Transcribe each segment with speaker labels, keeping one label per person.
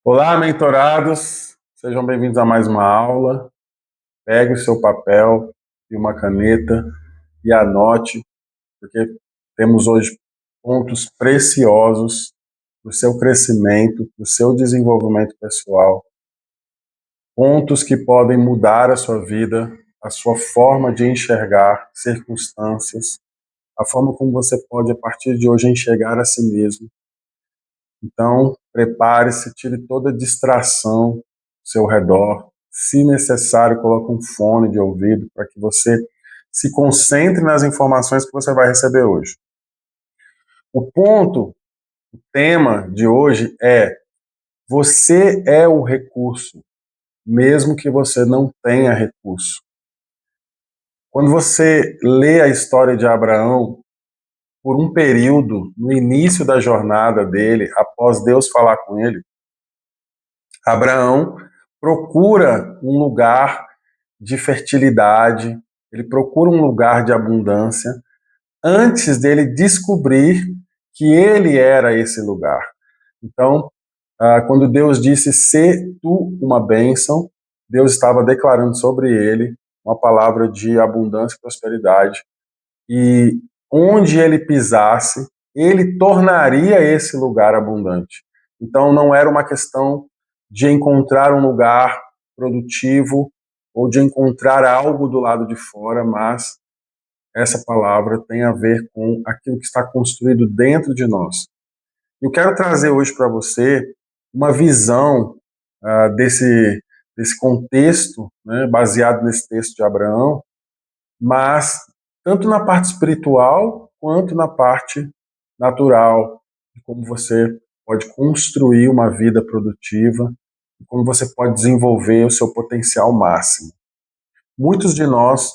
Speaker 1: Olá, mentorados! Sejam bem-vindos a mais uma aula. Pegue o seu papel e uma caneta e anote, porque temos hoje pontos preciosos para o seu crescimento, para o seu desenvolvimento pessoal, pontos que podem mudar a sua vida, a sua forma de enxergar circunstâncias, a forma como você pode, a partir de hoje, enxergar a si mesmo. Então, prepare-se, tire toda distração do seu redor. Se necessário, coloque um fone de ouvido para que você se concentre nas informações que você vai receber hoje. O tema de hoje é: você é o recurso, mesmo que você não tenha recurso. Quando você lê a história de Abraão, por um período, no início da jornada dele, após Deus falar com ele, Abraão procura um lugar de fertilidade, ele procura um lugar de abundância, antes dele descobrir que ele era esse lugar. Então, quando Deus disse, "Sê tu uma bênção", Deus estava declarando sobre ele uma palavra de abundância e prosperidade, e onde ele pisasse, ele tornaria esse lugar abundante. Então não era uma questão de encontrar um lugar produtivo ou de encontrar algo do lado de fora, mas essa palavra tem a ver com aquilo que está construído dentro de nós. Eu quero trazer hoje para você uma visão desse contexto, né, baseado nesse texto de Abraão, mas tanto na parte espiritual quanto na parte natural, de como você pode construir uma vida produtiva, como você pode desenvolver o seu potencial máximo. Muitos de nós,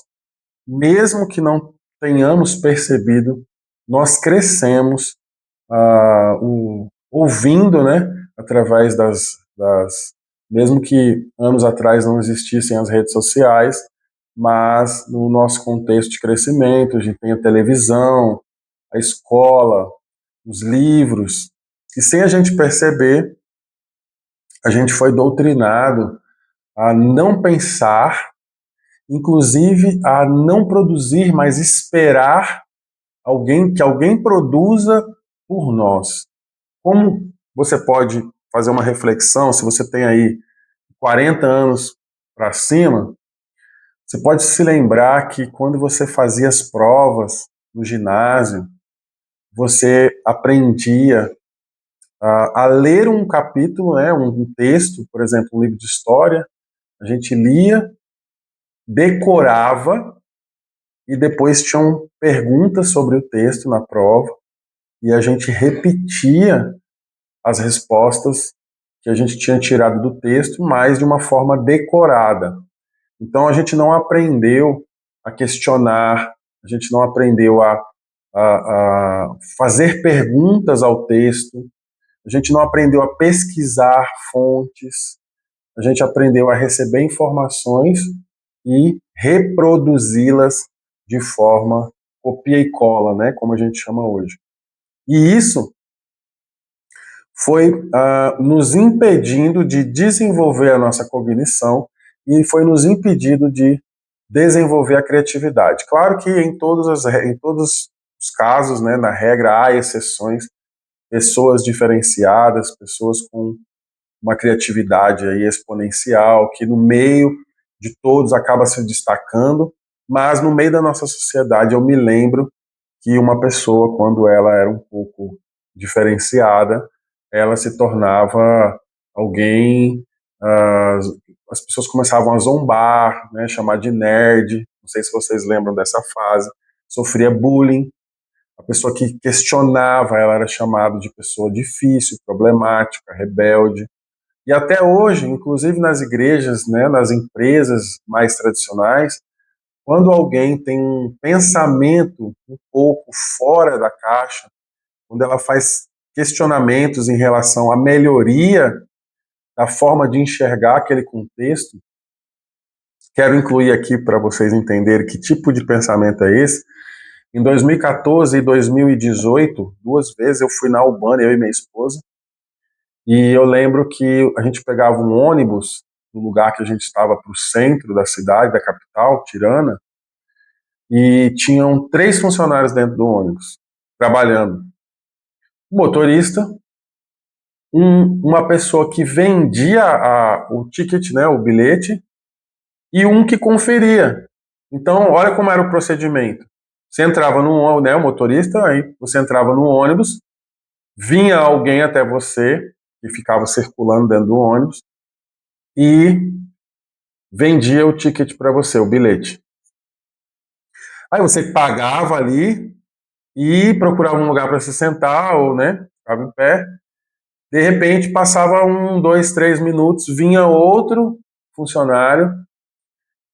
Speaker 1: mesmo que não tenhamos percebido, nós crescemos ouvindo, né, através mesmo que anos atrás não existissem as redes sociais, mas no nosso contexto de crescimento, a gente tem a televisão, a escola, os livros, e sem a gente perceber, a gente foi doutrinado a não pensar, inclusive a não produzir, mas esperar que alguém produza por nós. Como você pode fazer uma reflexão, se você tem aí 40 anos para cima, você pode se lembrar que quando você fazia as provas no ginásio, você aprendia a ler um capítulo, né, um texto, por exemplo, um livro de história, a gente lia, decorava e depois tinham perguntas sobre o texto na prova e a gente repetia as respostas que a gente tinha tirado do texto, mas de uma forma decorada. Então a gente não aprendeu a questionar, a gente não aprendeu a fazer perguntas ao texto, a gente não aprendeu a pesquisar fontes, a gente aprendeu a receber informações e reproduzi-las de forma copia e cola, né, como a gente chama hoje. E isso foi nos impedindo de desenvolver a nossa cognição e foi nos impedindo de desenvolver a criatividade. Claro que em todos os casos, né, na regra, há exceções, pessoas diferenciadas, pessoas com uma criatividade aí exponencial, que no meio de todos acaba se destacando, mas no meio da nossa sociedade eu me lembro que uma pessoa, quando ela era um pouco diferenciada, ela se tornava alguém, as pessoas começavam a zombar, né, chamar de nerd, não sei se vocês lembram dessa fase, sofria bullying, a pessoa que questionava, ela era chamada de pessoa difícil, problemática, rebelde, e até hoje, inclusive nas igrejas, né, nas empresas mais tradicionais, quando alguém tem um pensamento um pouco fora da caixa, quando ela faz questionamentos em relação à melhoria da forma de enxergar aquele contexto, quero incluir aqui para vocês entenderem que tipo de pensamento é esse. Em 2014 e 2018, 2 vezes eu fui na Albânia, eu e minha esposa, E eu lembro que a gente pegava um ônibus do lugar que a gente estava para o centro da cidade, da capital, Tirana, e tinham 3 funcionários dentro do ônibus, trabalhando. O motorista, uma pessoa que vendia o ticket, né, o bilhete, e um que conferia. Então, olha como era o procedimento. Você entrava no, né, o motorista, aí você entrava no ônibus, vinha alguém até você, que ficava circulando dentro do ônibus, e vendia o ticket para você, o bilhete. Aí você pagava ali e procurava um lugar para se sentar, ou, né, ficava em pé. De repente, passava 1, 2, 3 minutos, vinha outro funcionário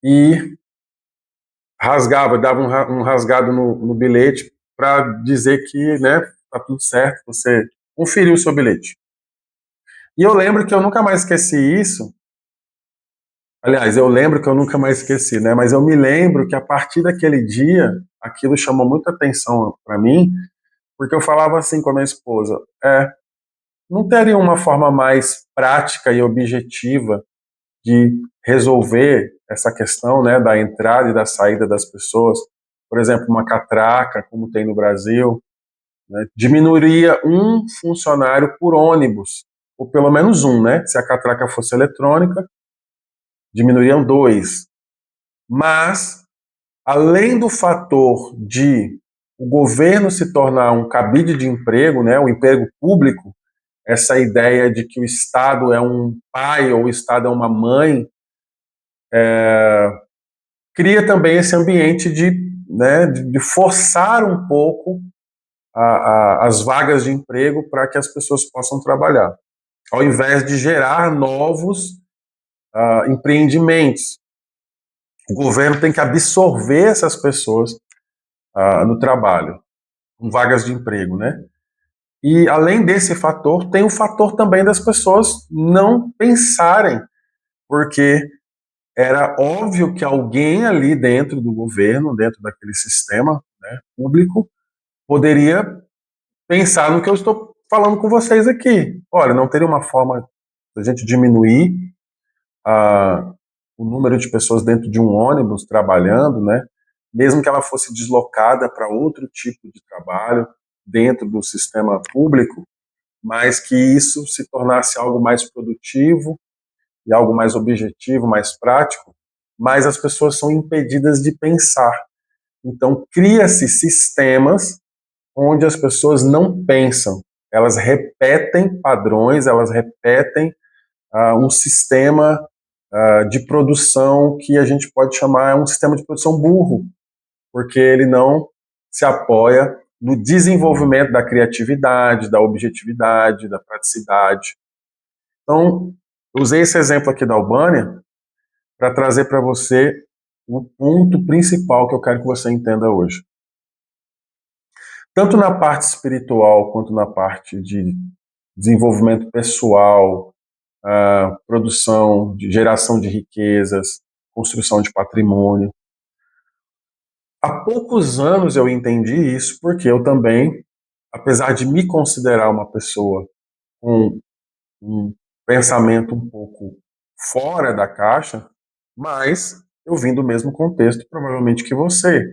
Speaker 1: e rasgava, dava um rasgado no bilhete para dizer que, né, tá tudo certo, você conferiu o seu bilhete. E eu lembro que eu nunca mais esqueci isso. Aliás, eu lembro que eu nunca mais esqueci, né? Mas eu me lembro que a partir daquele dia, aquilo chamou muita atenção para mim, porque eu falava assim com a minha esposa: não teria uma forma mais prática e objetiva de resolver essa questão, né, da entrada e da saída das pessoas? Por exemplo, uma catraca, como tem no Brasil, né, diminuiria um funcionário por ônibus, ou pelo menos um, né? Se a catraca fosse eletrônica, diminuiriam 2. Mas, além do fator de o governo se tornar um cabide de emprego, né, um emprego público, essa ideia de que o Estado é um pai ou o Estado é uma mãe, cria também esse ambiente de forçar um pouco as vagas de emprego para que as pessoas possam trabalhar, ao invés de gerar novos empreendimentos. O governo tem que absorver essas pessoas no trabalho, com vagas de emprego, né? E além desse fator, tem o fator também das pessoas não pensarem, porque era óbvio que alguém ali dentro do governo, dentro daquele sistema, né, público, poderia pensar no que eu estou falando com vocês aqui. Olha, não teria uma forma da gente diminuir a, o número de pessoas dentro de um ônibus trabalhando, né? Mesmo que ela fosse deslocada para outro tipo de trabalho dentro do sistema público, mas que isso se tornasse algo mais produtivo e algo mais objetivo, mais prático, mas as pessoas são impedidas de pensar. Então, cria-se sistemas onde as pessoas não pensam, elas repetem padrões, elas repetem um sistema de produção que a gente pode chamar um sistema de produção burro, porque ele não se apoia no desenvolvimento da criatividade, da objetividade, da praticidade. Então, eu usei esse exemplo aqui da Albânia para trazer para você o ponto principal que eu quero que você entenda hoje. Tanto na parte espiritual quanto na parte de desenvolvimento pessoal, produção, de geração de riquezas, construção de patrimônio. Há poucos anos eu entendi isso, porque eu também, apesar de me considerar uma pessoa com um pensamento um pouco fora da caixa, mas eu vim do mesmo contexto, provavelmente, que você,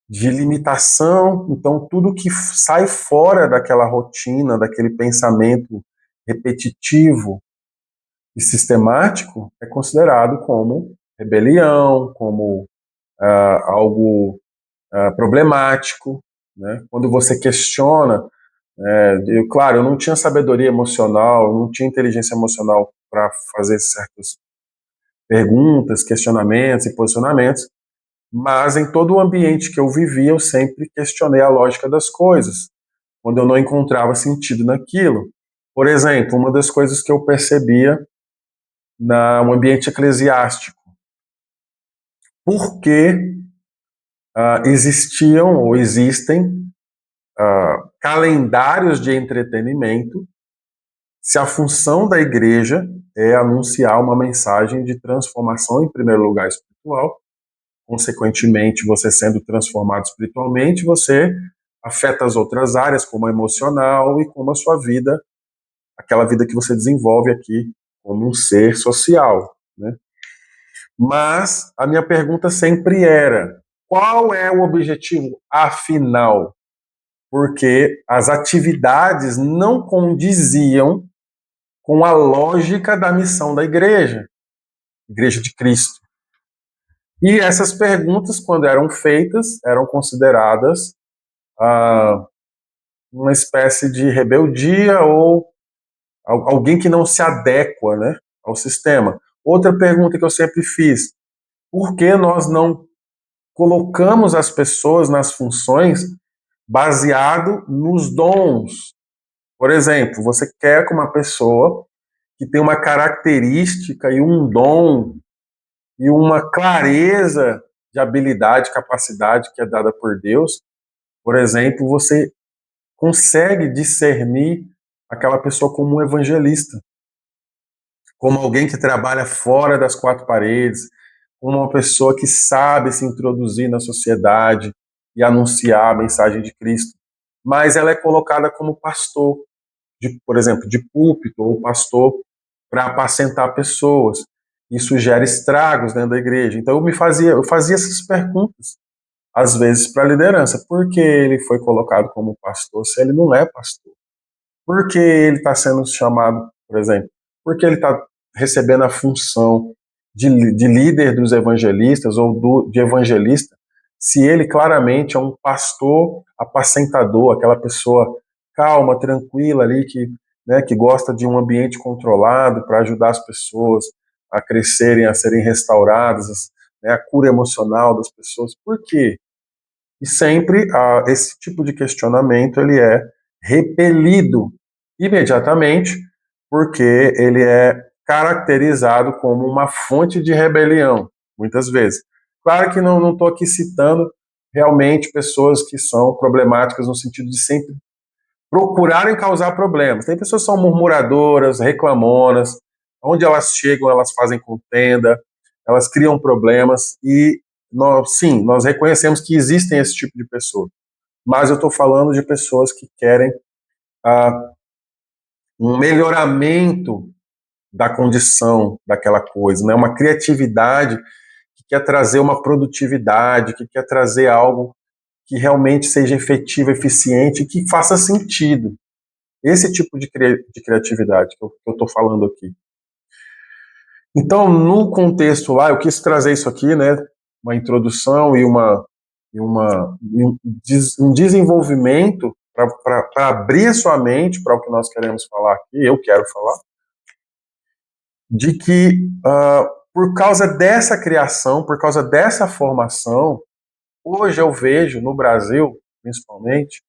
Speaker 1: de limitação. Então, tudo que sai fora daquela rotina, daquele pensamento repetitivo e sistemático, é considerado como rebelião, como algo problemático, né? Quando você questiona, claro, eu não tinha sabedoria emocional, não tinha inteligência emocional para fazer certas perguntas, questionamentos e posicionamentos, mas em todo o ambiente que eu vivia, eu sempre questionei a lógica das coisas, quando eu não encontrava sentido naquilo. Por exemplo, uma das coisas que eu percebia no ambiente eclesiástico, por que existiam ou existem calendários de entretenimento se a função da igreja é anunciar uma mensagem de transformação, em primeiro lugar, espiritual. Consequentemente, você sendo transformado espiritualmente, você afeta as outras áreas, como a emocional e como a sua vida aquela vida que você desenvolve aqui como um ser social, né? Mas a minha pergunta sempre era: qual é o objetivo afinal? Porque as atividades não condiziam com a lógica da missão da igreja, Igreja de Cristo. E essas perguntas, quando eram feitas, eram consideradas uma espécie de rebeldia ou alguém que não se adequa, né, ao sistema. Outra pergunta que eu sempre fiz: por que nós não colocamos as pessoas nas funções baseado nos dons? Por exemplo, você quer que uma pessoa que tem uma característica e um dom e uma clareza de habilidade, capacidade que é dada por Deus, por exemplo, você consegue discernir aquela pessoa como um evangelista, como alguém que trabalha fora das quatro paredes, como uma pessoa que sabe se introduzir na sociedade e anunciar a mensagem de Cristo. Mas ela é colocada como pastor, por exemplo, de púlpito, ou pastor para apacentar pessoas. Isso gera estragos dentro da igreja. Então eu fazia essas perguntas, às vezes, para a liderança. Por que ele foi colocado como pastor se ele não é pastor? Por que ele está sendo chamado, por exemplo? Por que ele está recebendo a função de líder dos evangelistas ou de evangelista, se ele claramente é um pastor apacentador, aquela pessoa calma, tranquila ali, que gosta de um ambiente controlado para ajudar as pessoas a crescerem, a serem restauradas, né, a cura emocional das pessoas? Por quê? E sempre esse tipo de questionamento ele é repelido imediatamente, porque ele é caracterizado como uma fonte de rebelião, muitas vezes. Claro que não estou aqui citando realmente pessoas que são problemáticas no sentido de sempre procurarem causar problemas. Tem pessoas que são murmuradoras, reclamonas, onde elas chegam, elas fazem contenda, elas criam problemas e sim, nós reconhecemos que existem esse tipo de pessoas, mas eu estou falando de pessoas que querem ah, um melhoramento da condição daquela coisa, né? Uma criatividade que quer trazer uma produtividade, que quer trazer algo que realmente seja efetivo, eficiente e que faça sentido. Esse tipo de criatividade que eu estou falando aqui. Então, no contexto lá, eu quis trazer isso aqui, né? Uma introdução e um desenvolvimento para abrir a sua mente para o que nós queremos falar aqui, eu quero falar, de que por causa dessa criação, por causa dessa formação, hoje eu vejo no Brasil, principalmente,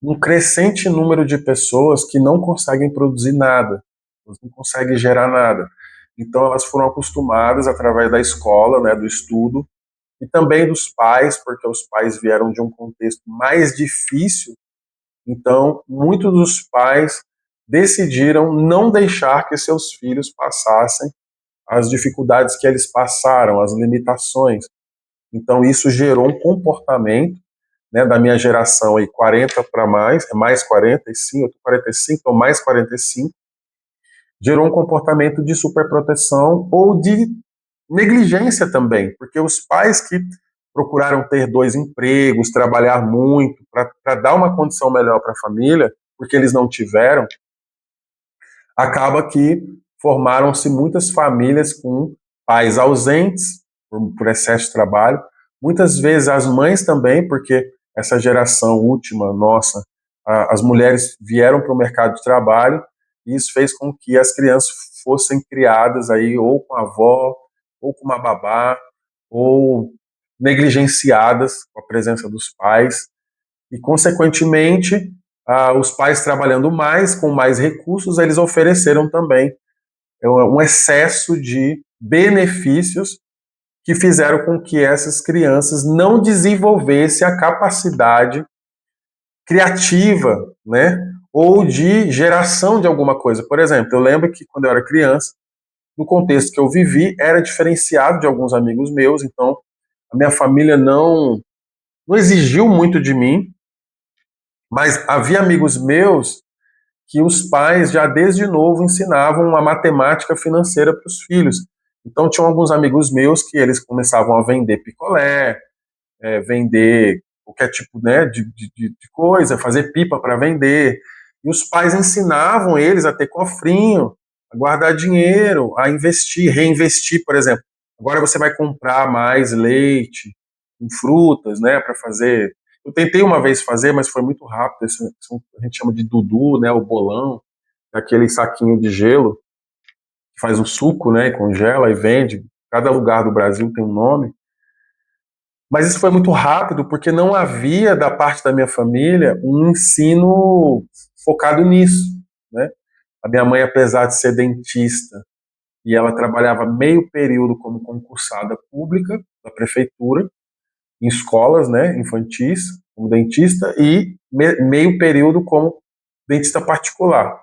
Speaker 1: um crescente número de pessoas que não conseguem produzir nada, não conseguem gerar nada. Então elas foram acostumadas através da escola, né, do estudo, e também dos pais, porque os pais vieram de um contexto mais difícil. Então, muitos dos pais decidiram não deixar que seus filhos passassem as dificuldades que eles passaram, as limitações. Então, isso gerou um comportamento, né, da minha geração aí, 40 para mais, é mais 45, eu tô 45, então mais 45, gerou um comportamento de superproteção ou de negligência também, porque os pais que procuraram ter dois empregos, trabalhar muito para dar uma condição melhor para a família, porque eles não tiveram, acaba que formaram-se muitas famílias com pais ausentes por excesso de trabalho, muitas vezes as mães também, porque essa geração última nossa, as mulheres vieram para o mercado de trabalho e isso fez com que as crianças fossem criadas aí ou com a avó, ou com uma babá, ou negligenciadas com a presença dos pais e, consequentemente, os pais trabalhando mais, com mais recursos, eles ofereceram também um excesso de benefícios que fizeram com que essas crianças não desenvolvessem a capacidade criativa, né, ou de geração de alguma coisa. Por exemplo, eu lembro que quando eu era criança, no contexto que eu vivi, era diferenciado de alguns amigos meus, então a minha família não exigiu muito de mim, mas havia amigos meus que os pais já desde novo ensinavam a matemática financeira para os filhos. Então tinham alguns amigos meus que eles começavam a vender picolé, vender qualquer tipo, né, de coisa, fazer pipa para vender. E os pais ensinavam eles a ter cofrinho, a guardar dinheiro, a investir, reinvestir, por exemplo. Agora você vai comprar mais leite, com frutas, né, para fazer. Eu tentei uma vez fazer, mas foi muito rápido. A gente chama de dudu, né, o bolão, aquele saquinho de gelo que faz o suco, né, e congela e vende. Cada lugar do Brasil tem um nome. Mas isso foi muito rápido porque não havia da parte da minha família um ensino focado nisso, né? A minha mãe, apesar de ser dentista, e ela trabalhava meio período como concursada pública da prefeitura, em escolas, né, infantis, como dentista, e meio período como dentista particular.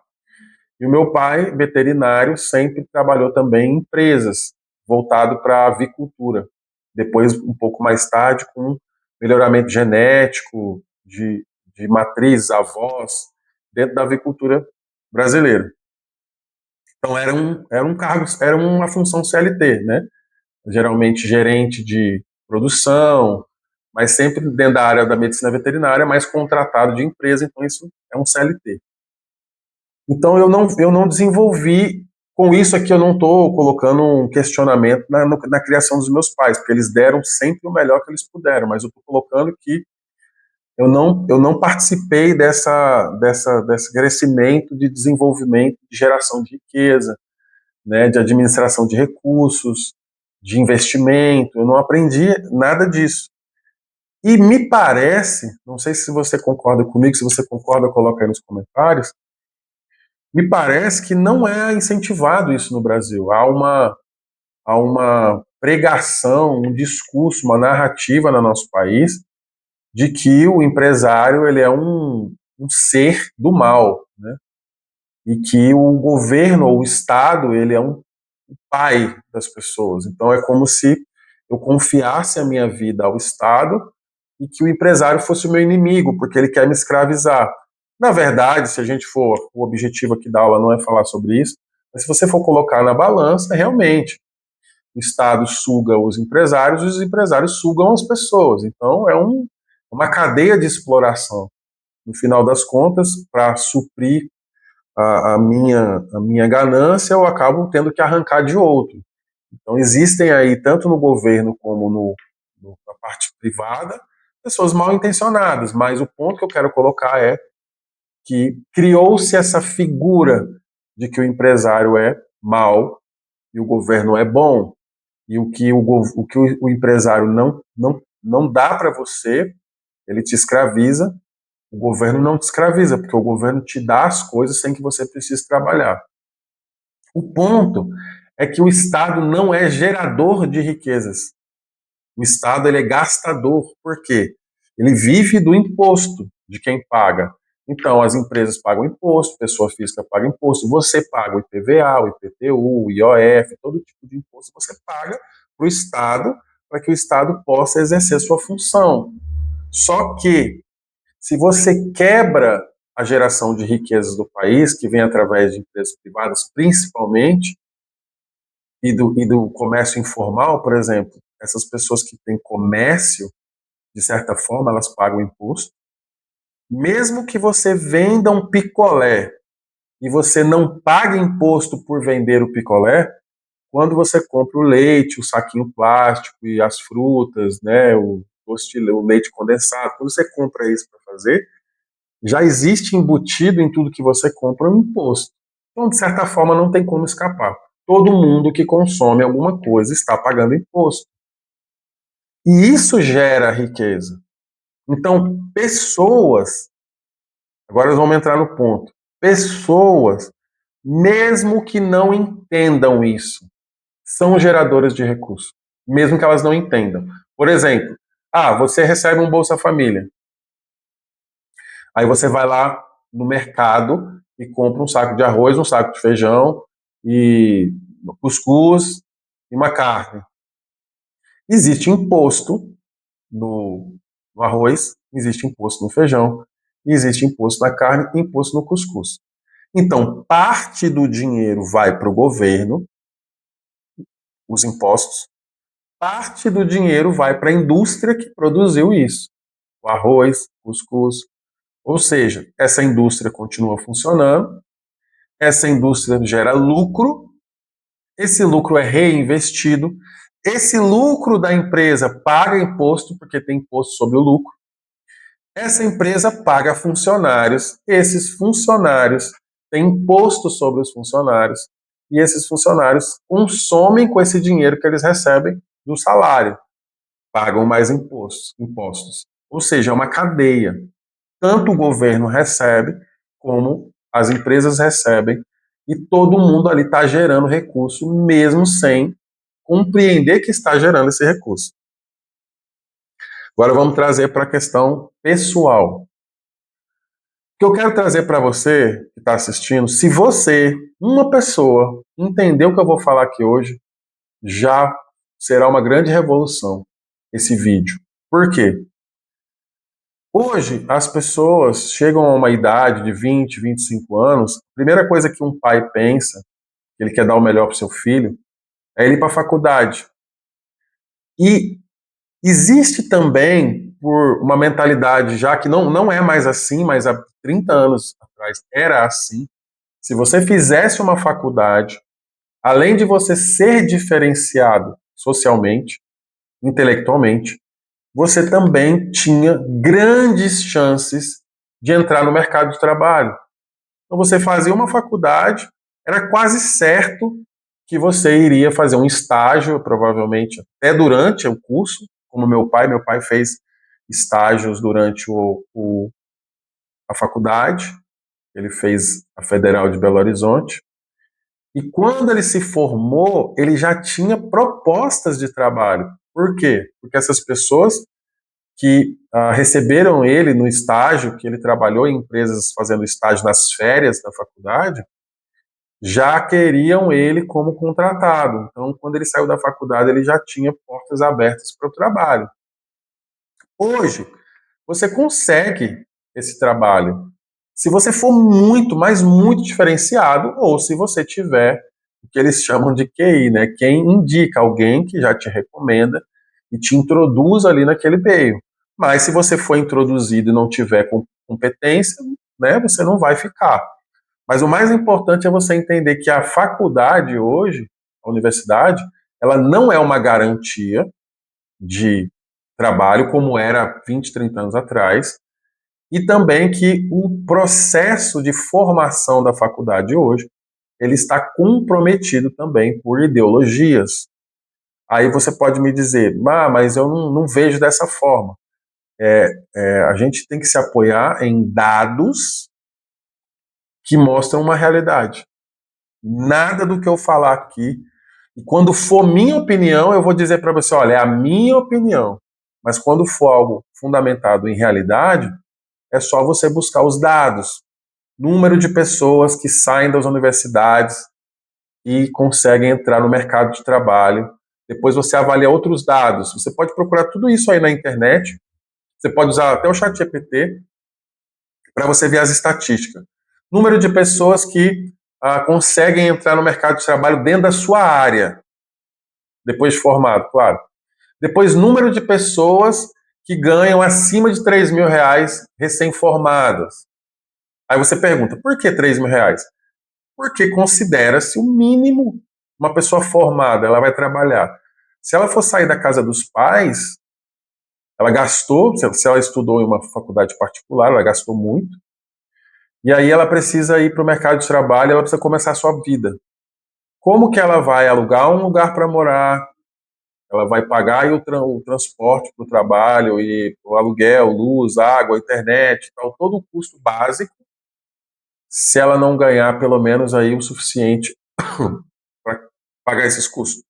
Speaker 1: E o meu pai, veterinário, sempre trabalhou também em empresas, voltado para a avicultura. Depois, um pouco mais tarde, com melhoramento genético de matrizes, avós, dentro da avicultura brasileira. Então, era um cargo, era uma função CLT, né? Geralmente gerente de produção, mas sempre dentro da área da medicina veterinária, mas contratado de empresa, então isso é um CLT. Então eu não desenvolvi, com isso aqui eu não estou colocando um questionamento na criação dos meus pais, porque eles deram sempre o melhor que eles puderam, mas eu estou colocando que eu não participei desse crescimento de desenvolvimento, de geração de riqueza, né, de administração de recursos, de investimento, eu não aprendi nada disso. E me parece, não sei se você concorda comigo, se você concorda, coloca aí nos comentários, me parece que não é incentivado isso no Brasil. Há uma pregação, um discurso, uma narrativa no nosso país de que o empresário ele é um ser do mal, né? E que o governo ou o Estado ele é um pai das pessoas. Então é como se eu confiasse a minha vida ao Estado e que o empresário fosse o meu inimigo, porque ele quer me escravizar. Na verdade, se a gente for, o objetivo aqui da aula não é falar sobre isso, mas se você for colocar na balança, realmente, o Estado suga os empresários e os empresários sugam as pessoas. Então, é uma cadeia de exploração. No final das contas, para suprir a minha ganância, eu acabo tendo que arrancar de outro. Então, existem aí, tanto no governo como na parte privada, pessoas mal intencionadas, mas o ponto que eu quero colocar é que criou-se essa figura de que o empresário é mal e o governo é bom, e o empresário não dá para você, ele te escraviza, o governo não te escraviza, porque o governo te dá as coisas sem que você precise trabalhar. O ponto é que o Estado não é gerador de riquezas. O Estado ele é gastador. Por quê? Ele vive do imposto de quem paga. Então, as empresas pagam imposto, pessoa física paga imposto, você paga o IPVA, o IPTU, o IOF, todo tipo de imposto você paga para o Estado, para que o Estado possa exercer sua função. Só que, se você quebra a geração de riquezas do país, que vem através de empresas privadas, principalmente, e do comércio informal, por exemplo, essas pessoas que têm comércio, de certa forma, elas pagam imposto. Mesmo que você venda um picolé e você não pague imposto por vender o picolé, quando você compra o leite, o saquinho plástico e as frutas, né, o leite condensado, quando você compra isso para fazer, já existe embutido em tudo que você compra um imposto. Então, de certa forma, não tem como escapar. Todo mundo que consome alguma coisa está pagando imposto. E isso gera riqueza. Então, pessoas, agora nós vamos entrar no ponto, pessoas, mesmo que não entendam isso, são geradoras de recursos, mesmo que elas não entendam. Por exemplo, você recebe um Bolsa Família, aí você vai lá no mercado e compra um saco de arroz, um saco de feijão e cuscuz e uma carne. Existe imposto no arroz, existe imposto no feijão, existe imposto na carne e imposto no cuscuz. Então, parte do dinheiro vai para o governo, os impostos, parte do dinheiro vai para a indústria que produziu isso, o arroz, cuscuz. Ou seja, essa indústria continua funcionando, essa indústria gera lucro, esse lucro é reinvestido, esse lucro da empresa paga imposto, porque tem imposto sobre o lucro, essa empresa paga funcionários, esses funcionários têm imposto sobre os funcionários, e esses funcionários consomem com esse dinheiro que eles recebem do salário, pagam mais impostos. Ou seja, é uma cadeia. Tanto o governo recebe, como as empresas recebem, e todo mundo ali está gerando recurso, mesmo sem compreender que está gerando esse recurso. Agora vamos trazer para a questão pessoal. O que eu quero trazer para você que está assistindo, se você, uma pessoa, entender o que eu vou falar aqui hoje, já será uma grande revolução esse vídeo. Por quê? Hoje, as pessoas chegam a uma idade de 20, 25 anos, a primeira coisa que um pai pensa, que ele quer dar o melhor para o seu filho, é ele ir para a faculdade. E existe também, por uma mentalidade já que não é mais assim, mas há 30 anos atrás era assim, se você fizesse uma faculdade, além de você ser diferenciado socialmente, intelectualmente, você também tinha grandes chances de entrar no mercado de trabalho. Então você fazia uma faculdade, era quase certo que você iria fazer um estágio, provavelmente até durante o curso, como meu pai fez estágios durante a faculdade, ele fez a Federal de Belo Horizonte, e quando ele se formou, ele já tinha propostas de trabalho. Por quê? Porque essas pessoas que receberam ele no estágio, que ele trabalhou em empresas fazendo estágio nas férias da faculdade, já queriam ele como contratado. Então, quando ele saiu da faculdade, ele já tinha portas abertas para o trabalho. Hoje, você consegue esse trabalho se você for muito, mas muito diferenciado, ou se você tiver o que eles chamam de QI, né? Quem indica alguém que já te recomenda e te introduz ali naquele meio. Mas se você for introduzido e não tiver competência, né, você não vai ficar. Mas o mais importante é você entender que a faculdade hoje, a universidade, ela não é uma garantia de trabalho como era 20, 30 anos atrás, e também que o processo de formação da faculdade hoje, ele está comprometido também por ideologias. Aí você pode me dizer, mas eu não vejo dessa forma. A gente tem que se apoiar em dados que mostram uma realidade. Nada do que eu falar aqui. E quando for minha opinião, eu vou dizer para você, olha, é a minha opinião. Mas quando for algo fundamentado em realidade, é só você buscar os dados. Número de pessoas que saem das universidades e conseguem entrar no mercado de trabalho. Depois você avalia outros dados. Você pode procurar tudo isso aí na internet. Você pode usar até o ChatGPT para você ver as estatísticas. Número de pessoas que conseguem entrar no mercado de trabalho dentro da sua área, depois de formado, claro. Depois, número de pessoas que ganham acima de R$ 3.000 recém-formadas. Aí você pergunta, por que R$ 3.000? Porque considera-se o mínimo uma pessoa formada, ela vai trabalhar. Se ela for sair da casa dos pais, ela gastou, se ela estudou em uma faculdade particular, ela gastou muito, e aí ela precisa ir para o mercado de trabalho, ela precisa começar a sua vida. Como que ela vai alugar um lugar para morar, ela vai pagar aí o transporte para o trabalho, e o aluguel, luz, água, internet, tal, todo o custo básico, se ela não ganhar pelo menos aí o suficiente para pagar esses custos.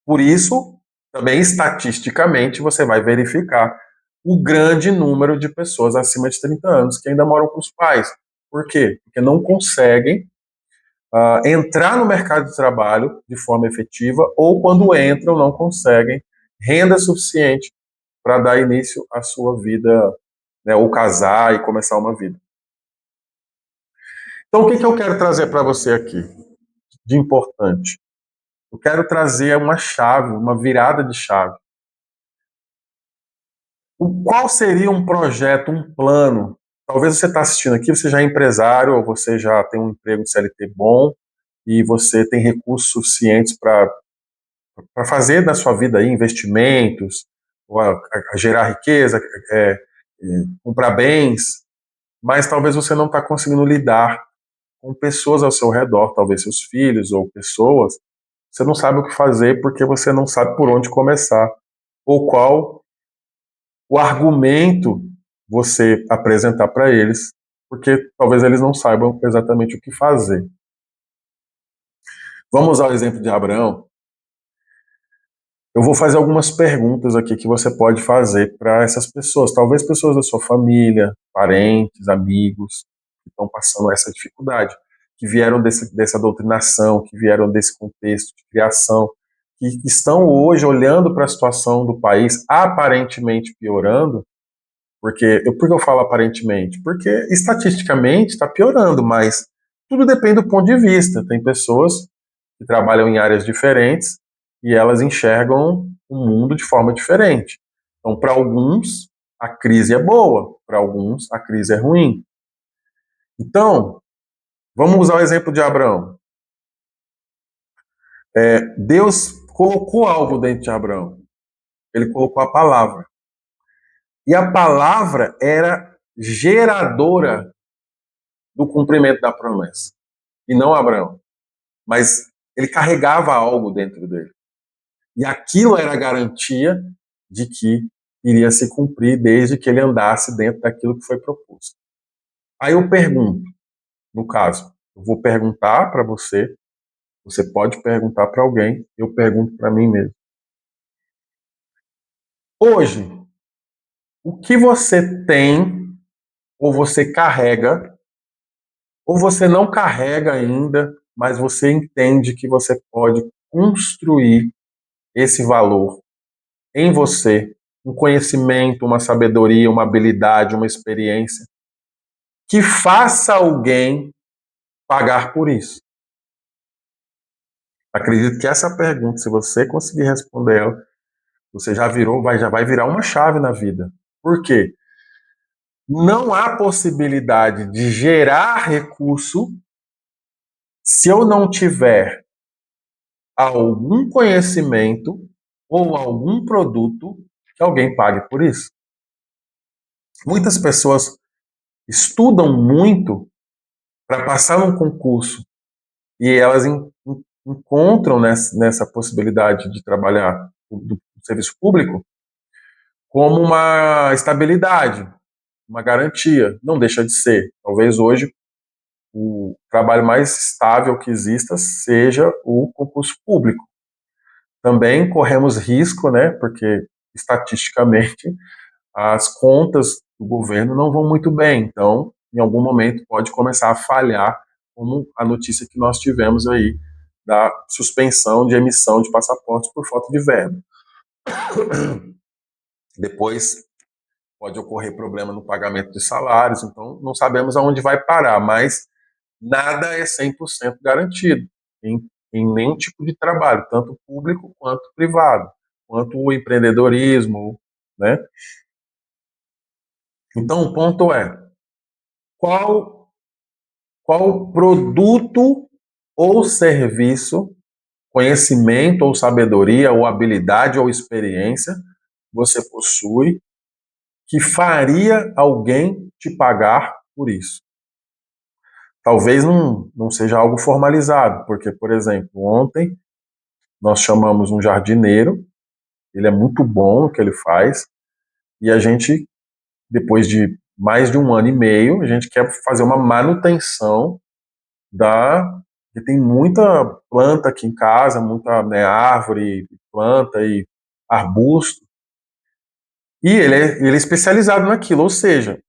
Speaker 1: Por isso, também estatisticamente, você vai verificar o grande número de pessoas acima de 30 anos que ainda moram com os pais. Por quê? Porque não conseguem entrar no mercado de trabalho de forma efetiva, ou quando entram, não conseguem renda suficiente para dar início à sua vida, né, ou casar e começar uma vida. Então, o que eu quero trazer para você aqui de importante? Eu quero trazer uma chave, uma virada de chave. Qual seria um projeto, um plano? Talvez você está assistindo aqui, você já é empresário, ou você já tem um emprego de CLT bom, e você tem recursos suficientes para fazer da sua vida aí investimentos, a gerar riqueza, é, é, comprar bens, mas talvez você não está conseguindo lidar com pessoas ao seu redor, talvez seus filhos ou pessoas, você não sabe o que fazer porque você não sabe por onde começar, ou qual o argumento você apresentar para eles, porque talvez eles não saibam exatamente o que fazer. Vamos usar o exemplo de Abraão. Eu vou fazer algumas perguntas aqui que você pode fazer para essas pessoas, talvez pessoas da sua família, parentes, amigos, que estão passando essa dificuldade, que vieram dessa doutrinação, que vieram desse contexto de criação, que estão hoje olhando para a situação do país aparentemente piorando, por que eu falo aparentemente? Porque estatisticamente está piorando, mas tudo depende do ponto de vista. Tem pessoas que trabalham em áreas diferentes e elas enxergam o mundo de forma diferente. Então, para alguns, a crise é boa, para alguns, a crise é ruim. Então, vamos usar o exemplo de Abraão. Deus colocou algo dentro de Abraão. Ele colocou a palavra. E a palavra era geradora do cumprimento da promessa. E não Abraão. Mas ele carregava algo dentro dele. E aquilo era a garantia de que iria se cumprir desde que ele andasse dentro daquilo que foi proposto. Aí eu pergunto, no caso, eu vou perguntar para você, você pode perguntar para alguém, eu pergunto para mim mesmo. Hoje, o que você tem, ou você carrega, ou você não carrega ainda, mas você entende que você pode construir esse valor em você, um conhecimento, uma sabedoria, uma habilidade, uma experiência, que faça alguém pagar por isso? Acredito que essa pergunta, se você conseguir responder ela, você já vai virar uma chave na vida. Por quê? Não há possibilidade de gerar recurso se eu não tiver algum conhecimento ou algum produto que alguém pague por isso. Muitas pessoas estudam muito para passar num concurso e elas encontram nessa possibilidade de trabalhar do serviço público como uma estabilidade, uma garantia. Não deixa de ser. Talvez hoje o trabalho mais estável que exista seja o concurso público. Também corremos risco, né, porque estatisticamente as contas do governo não vão muito bem. Então, em algum momento pode começar a falhar, como a notícia que nós tivemos aí da suspensão de emissão de passaportes por falta de verba. Depois pode ocorrer problema no pagamento de salários, então não sabemos aonde vai parar, mas nada é 100% garantido em nenhum tipo de trabalho, tanto público quanto privado, quanto o empreendedorismo, né? Então o ponto é, qual qual produto ou serviço, conhecimento ou sabedoria ou habilidade ou experiência você possui que faria alguém te pagar por isso? Talvez não seja algo formalizado, porque, por exemplo, ontem nós chamamos um jardineiro, ele é muito bom no que ele faz, e a gente, depois de mais de 1 ano e meio, a gente quer fazer uma manutenção da que tem muita planta aqui em casa, muita, né, árvore, planta e arbusto, e ele é especializado naquilo, ou seja,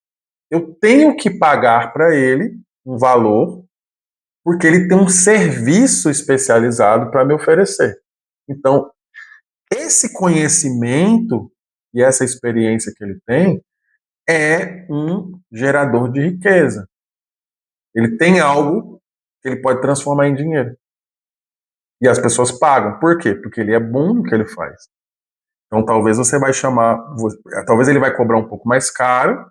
Speaker 1: eu tenho que pagar para ele um valor, porque ele tem um serviço especializado para me oferecer. Então, esse conhecimento e essa experiência que ele tem é um gerador de riqueza. Ele tem algo que ele pode transformar em dinheiro. E as pessoas pagam. Por quê? Porque ele é bom no que ele faz. Então talvez você vai chamar, talvez ele vai cobrar um pouco mais caro,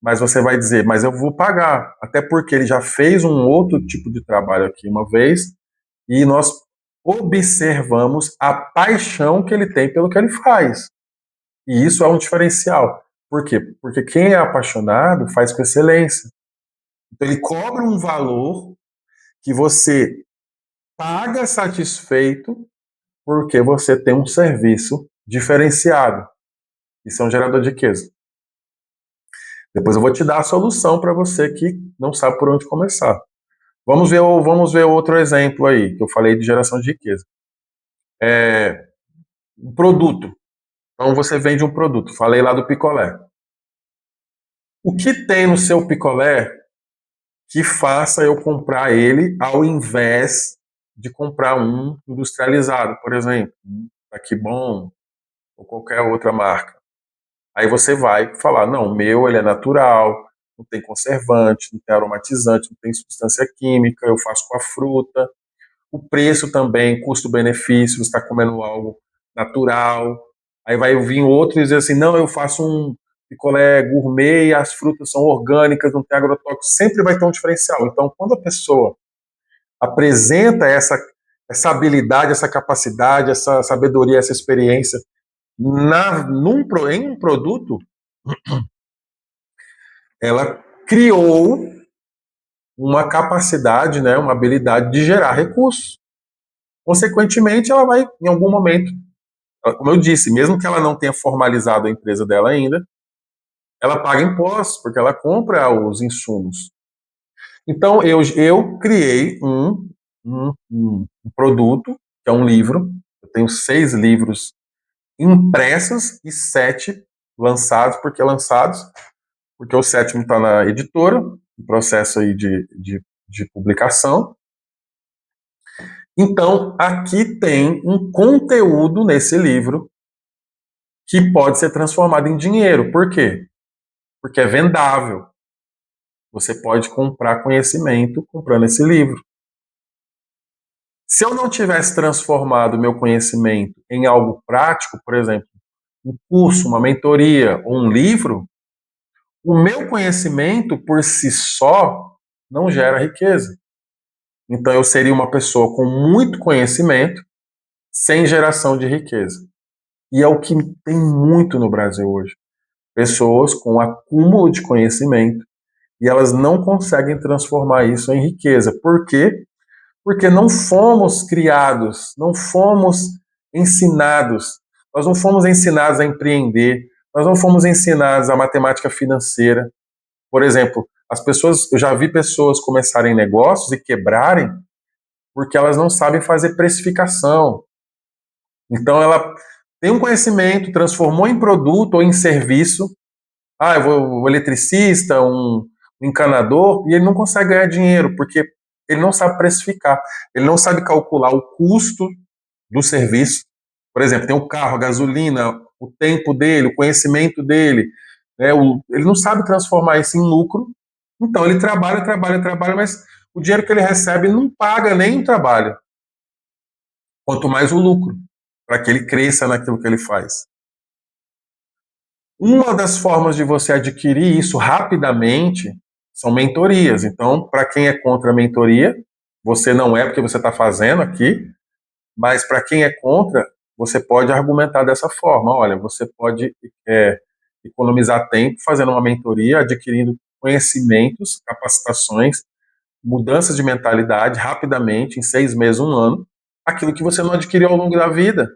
Speaker 1: mas você vai dizer, mas eu vou pagar. Até porque ele já fez um outro tipo de trabalho aqui uma vez, e nós observamos a paixão que ele tem pelo que ele faz. E isso é um diferencial. Por quê? Porque quem é apaixonado faz com excelência. Então ele cobra um valor que você paga satisfeito porque você tem um serviço diferenciado. Isso é um gerador de riqueza. Depois eu vou te dar a solução para você que não sabe por onde começar. Vamos ver outro exemplo aí, que eu falei de geração de riqueza. Um produto. Então você vende um produto. Falei lá do picolé. O que tem no seu picolé que faça eu comprar ele ao invés de comprar um industrializado, por exemplo, um Daqui Bom ou qualquer outra marca? Aí você vai falar, não, o meu ele é natural, não tem conservante, não tem aromatizante, não tem substância química, eu faço com a fruta. O preço também, custo-benefício, você está comendo algo natural. Aí vai vir outro e dizer assim, não, eu faço um picolé gourmet e as frutas são orgânicas, não tem agrotóxico, sempre vai ter um diferencial. Então, quando a pessoa apresenta essa habilidade, essa capacidade, essa sabedoria, essa experiência em um produto, ela criou uma capacidade, né, uma habilidade de gerar recursos. Consequentemente, ela vai, em algum momento, como eu disse, mesmo que ela não tenha formalizado a empresa dela ainda, ela paga impostos, porque ela compra os insumos. Então, eu criei um produto, que é um livro. Eu tenho 6 livros impressos e 7 lançados, porque o sétimo está na editora, em processo aí de publicação. Então, aqui tem um conteúdo nesse livro que pode ser transformado em dinheiro. Por quê? Porque é vendável. Você pode comprar conhecimento comprando esse livro. Se eu não tivesse transformado meu conhecimento em algo prático, por exemplo, um curso, uma mentoria ou um livro, o meu conhecimento por si só não gera riqueza. Então eu seria uma pessoa com muito conhecimento sem geração de riqueza. E é o que tem muito no Brasil hoje. Pessoas com acúmulo de conhecimento e elas não conseguem transformar isso em riqueza. Por quê? Porque não fomos criados, não fomos ensinados. Nós não fomos ensinados a empreender, nós não fomos ensinados a matemática financeira. Por exemplo, eu já vi pessoas começarem negócios e quebrarem porque elas não sabem fazer precificação. Então ela tem um conhecimento, transformou em produto ou em serviço. Eu vou um eletricista, um encanador, e ele não consegue ganhar dinheiro, porque ele não sabe precificar, ele não sabe calcular o custo do serviço. Por exemplo, tem o carro, a gasolina, o tempo dele, o conhecimento dele, né, ele não sabe transformar isso em lucro, então ele trabalha, mas o dinheiro que ele recebe não paga nem o trabalho, quanto mais o lucro, para que ele cresça naquilo que ele faz. Uma das formas de você adquirir isso rapidamente são mentorias. Então, para quem é contra a mentoria, você não é porque você está fazendo aqui, mas para quem é contra, você pode argumentar dessa forma. Olha, você pode economizar tempo fazendo uma mentoria, adquirindo conhecimentos, capacitações, mudanças de mentalidade rapidamente, em 6 meses, 1 ano, aquilo que você não adquiriu ao longo da vida,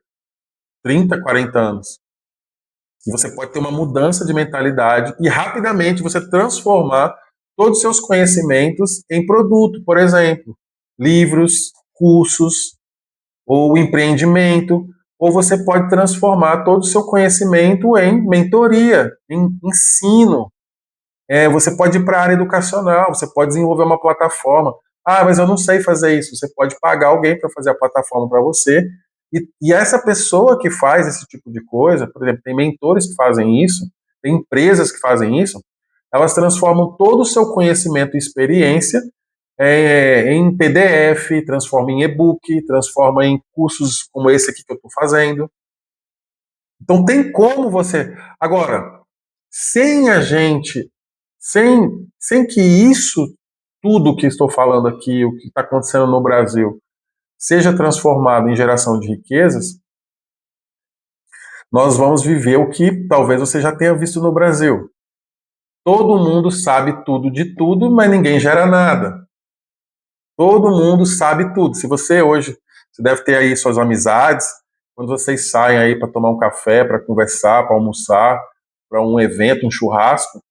Speaker 1: 30, 40 anos. E você pode ter uma mudança de mentalidade e rapidamente você transformar todos os seus conhecimentos em produto, por exemplo, livros, cursos ou empreendimento, ou você pode transformar todo o seu conhecimento em mentoria, em ensino. Você pode ir para a área educacional, você pode desenvolver uma plataforma. Mas eu não sei fazer isso. Você pode pagar alguém para fazer a plataforma para você. E essa pessoa que faz esse tipo de coisa, por exemplo, tem mentores que fazem isso, tem empresas que fazem isso, elas transformam todo o seu conhecimento e experiência em PDF, transforma em e-book, transforma em cursos como esse aqui que eu estou fazendo. Então tem como você. Agora, sem a gente, sem que isso, tudo que estou falando aqui, o que está acontecendo no Brasil, seja transformado em geração de riquezas, nós vamos viver o que talvez você já tenha visto no Brasil. Todo mundo sabe tudo de tudo, mas ninguém gera nada. Todo mundo sabe tudo. Se você hoje, você deve ter aí suas amizades, quando vocês saem aí para tomar um café, para conversar, para almoçar, para um evento, um churrasco,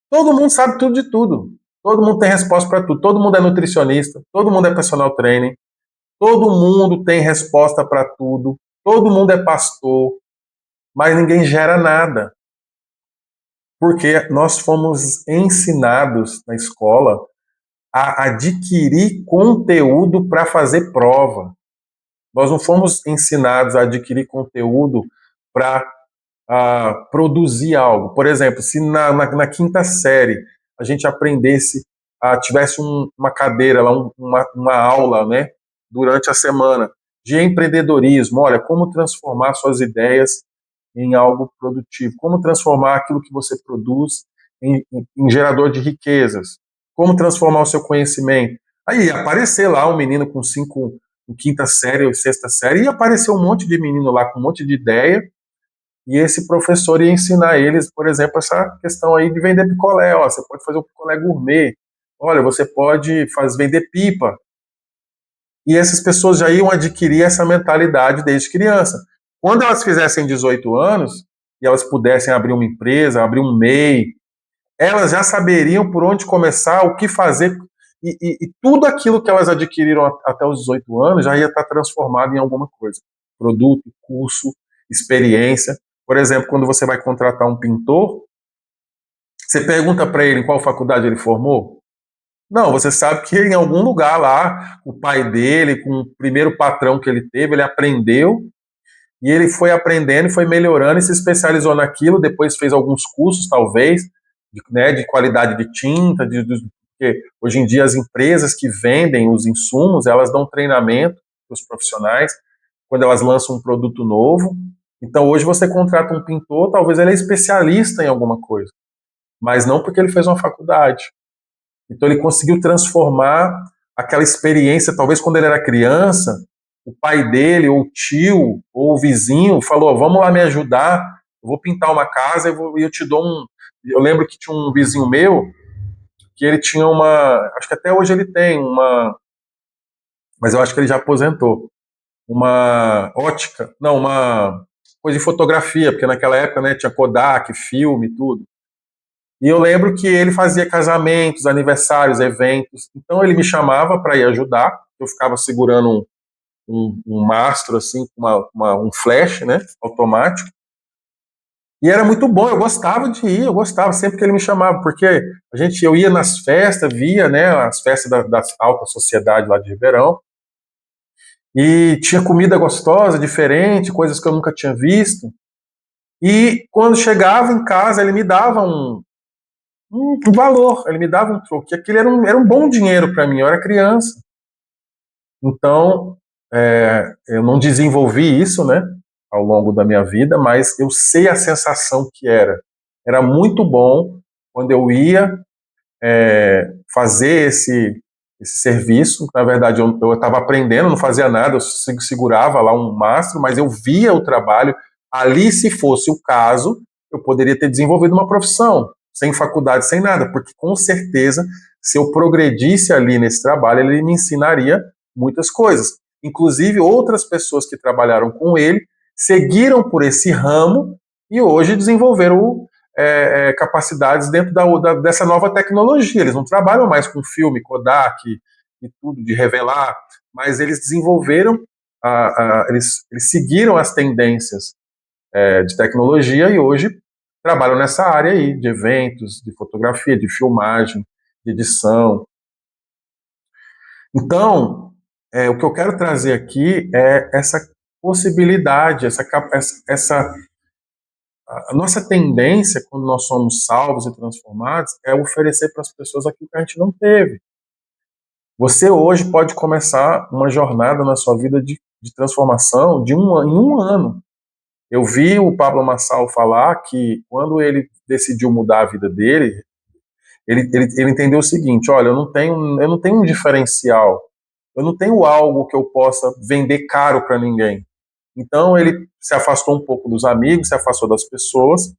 Speaker 1: todo mundo sabe tudo de tudo. Todo mundo tem resposta para tudo. Todo mundo é nutricionista, todo mundo é personal trainer, todo mundo tem resposta para tudo. Todo mundo é pastor, mas ninguém gera nada. Porque nós fomos ensinados na escola a adquirir conteúdo para fazer prova. Nós não fomos ensinados a adquirir conteúdo para produzir algo. Por exemplo, se na quinta série a gente aprendesse, tivesse uma cadeira lá, uma aula, né, durante a semana de empreendedorismo, olha, como transformar suas ideias em algo produtivo, como transformar aquilo que você produz em gerador de riquezas, como transformar o seu conhecimento. Aí aparecer lá um menino com quinta série ou sexta série, e aparecer um monte de menino lá com um monte de ideia, e esse professor ia ensinar eles, por exemplo, essa questão aí de vender picolé. Ó, você pode fazer um picolé gourmet. Olha, você pode vender pipa. E essas pessoas já iam adquirir essa mentalidade desde criança. Quando elas fizessem 18 anos e elas pudessem abrir uma empresa, abrir um MEI, elas já saberiam por onde começar, o que fazer, e tudo aquilo que elas adquiriram até os 18 anos já ia estar transformado em alguma coisa. Produto, curso, experiência. Por exemplo, quando você vai contratar um pintor, você pergunta para ele em qual faculdade ele formou? Não, você sabe que em algum lugar lá, o pai dele, com o primeiro patrão que ele teve, ele aprendeu, e ele foi aprendendo e foi melhorando e se especializou naquilo, depois fez alguns cursos, talvez, de qualidade de tinta, porque hoje em dia as empresas que vendem os insumos, elas dão treinamento para os profissionais, quando elas lançam um produto novo. Então hoje você contrata um pintor, talvez ele é especialista em alguma coisa, mas não porque ele fez uma faculdade. Então ele conseguiu transformar aquela experiência, talvez quando ele era criança, o pai dele, ou o tio, ou o vizinho falou: vamos lá me ajudar, eu vou pintar uma casa e eu te dou um. Eu lembro que tinha um vizinho meu que ele tinha acho que até hoje ele tem mas eu acho que ele já aposentou, uma ótica, não, uma coisa de fotografia, porque naquela época, né, tinha Kodak, filme, tudo. E eu lembro que ele fazia casamentos, aniversários, eventos. Então ele me chamava para ir ajudar. Eu ficava segurando um mastro, assim, um flash, né, automático. E era muito bom, eu gostava de ir, eu gostava sempre que ele me chamava, porque eu ia nas festas, via, né, as festas da alta sociedade lá de Ribeirão, e tinha comida gostosa, diferente, coisas que eu nunca tinha visto. E quando chegava em casa, ele me dava um valor, ele me dava um troco, que aquele era um bom dinheiro para mim, eu era criança. Então, eu não desenvolvi isso, né, ao longo da minha vida, mas eu sei a sensação que era. Era muito bom quando eu ia fazer esse serviço. Na verdade, eu estava aprendendo, não fazia nada, eu segurava lá um mastro, mas eu via o trabalho. Ali, se fosse o caso, eu poderia ter desenvolvido uma profissão, sem faculdade, sem nada, porque com certeza, se eu progredisse ali nesse trabalho, ele me ensinaria muitas coisas. Inclusive, outras pessoas que trabalharam com ele seguiram por esse ramo e hoje desenvolveram capacidades dentro dessa nova tecnologia. Eles não trabalham mais com filme, Kodak e tudo, de revelar, mas eles desenvolveram, eles seguiram as tendências de tecnologia e hoje trabalham nessa área aí, de eventos, de fotografia, de filmagem, de edição. Então, o que eu quero trazer aqui é essa possibilidade, essa A nossa tendência, quando nós somos salvos e transformados, é oferecer para as pessoas aquilo que a gente não teve. Você hoje pode começar uma jornada na sua vida de transformação em um ano. Eu vi o Pablo Marçal falar que quando ele decidiu mudar a vida dele, ele entendeu o seguinte: olha, eu não tenho um diferencial, eu não tenho algo que eu possa vender caro para ninguém. Então ele se afastou um pouco dos amigos, se afastou das pessoas,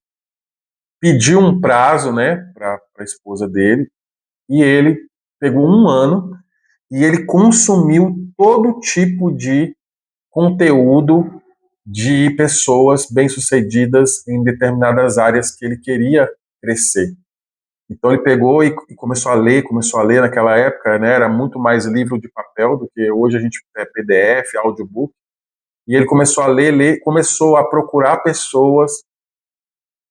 Speaker 1: pediu um prazo, né, para a esposa dele, e ele pegou um ano e ele consumiu todo tipo de conteúdo de pessoas bem-sucedidas em determinadas áreas que ele queria crescer. Então ele pegou e começou a ler naquela época, né, era muito mais livro de papel do que hoje a gente é PDF, audiobook, e ele começou a ler, começou a procurar pessoas,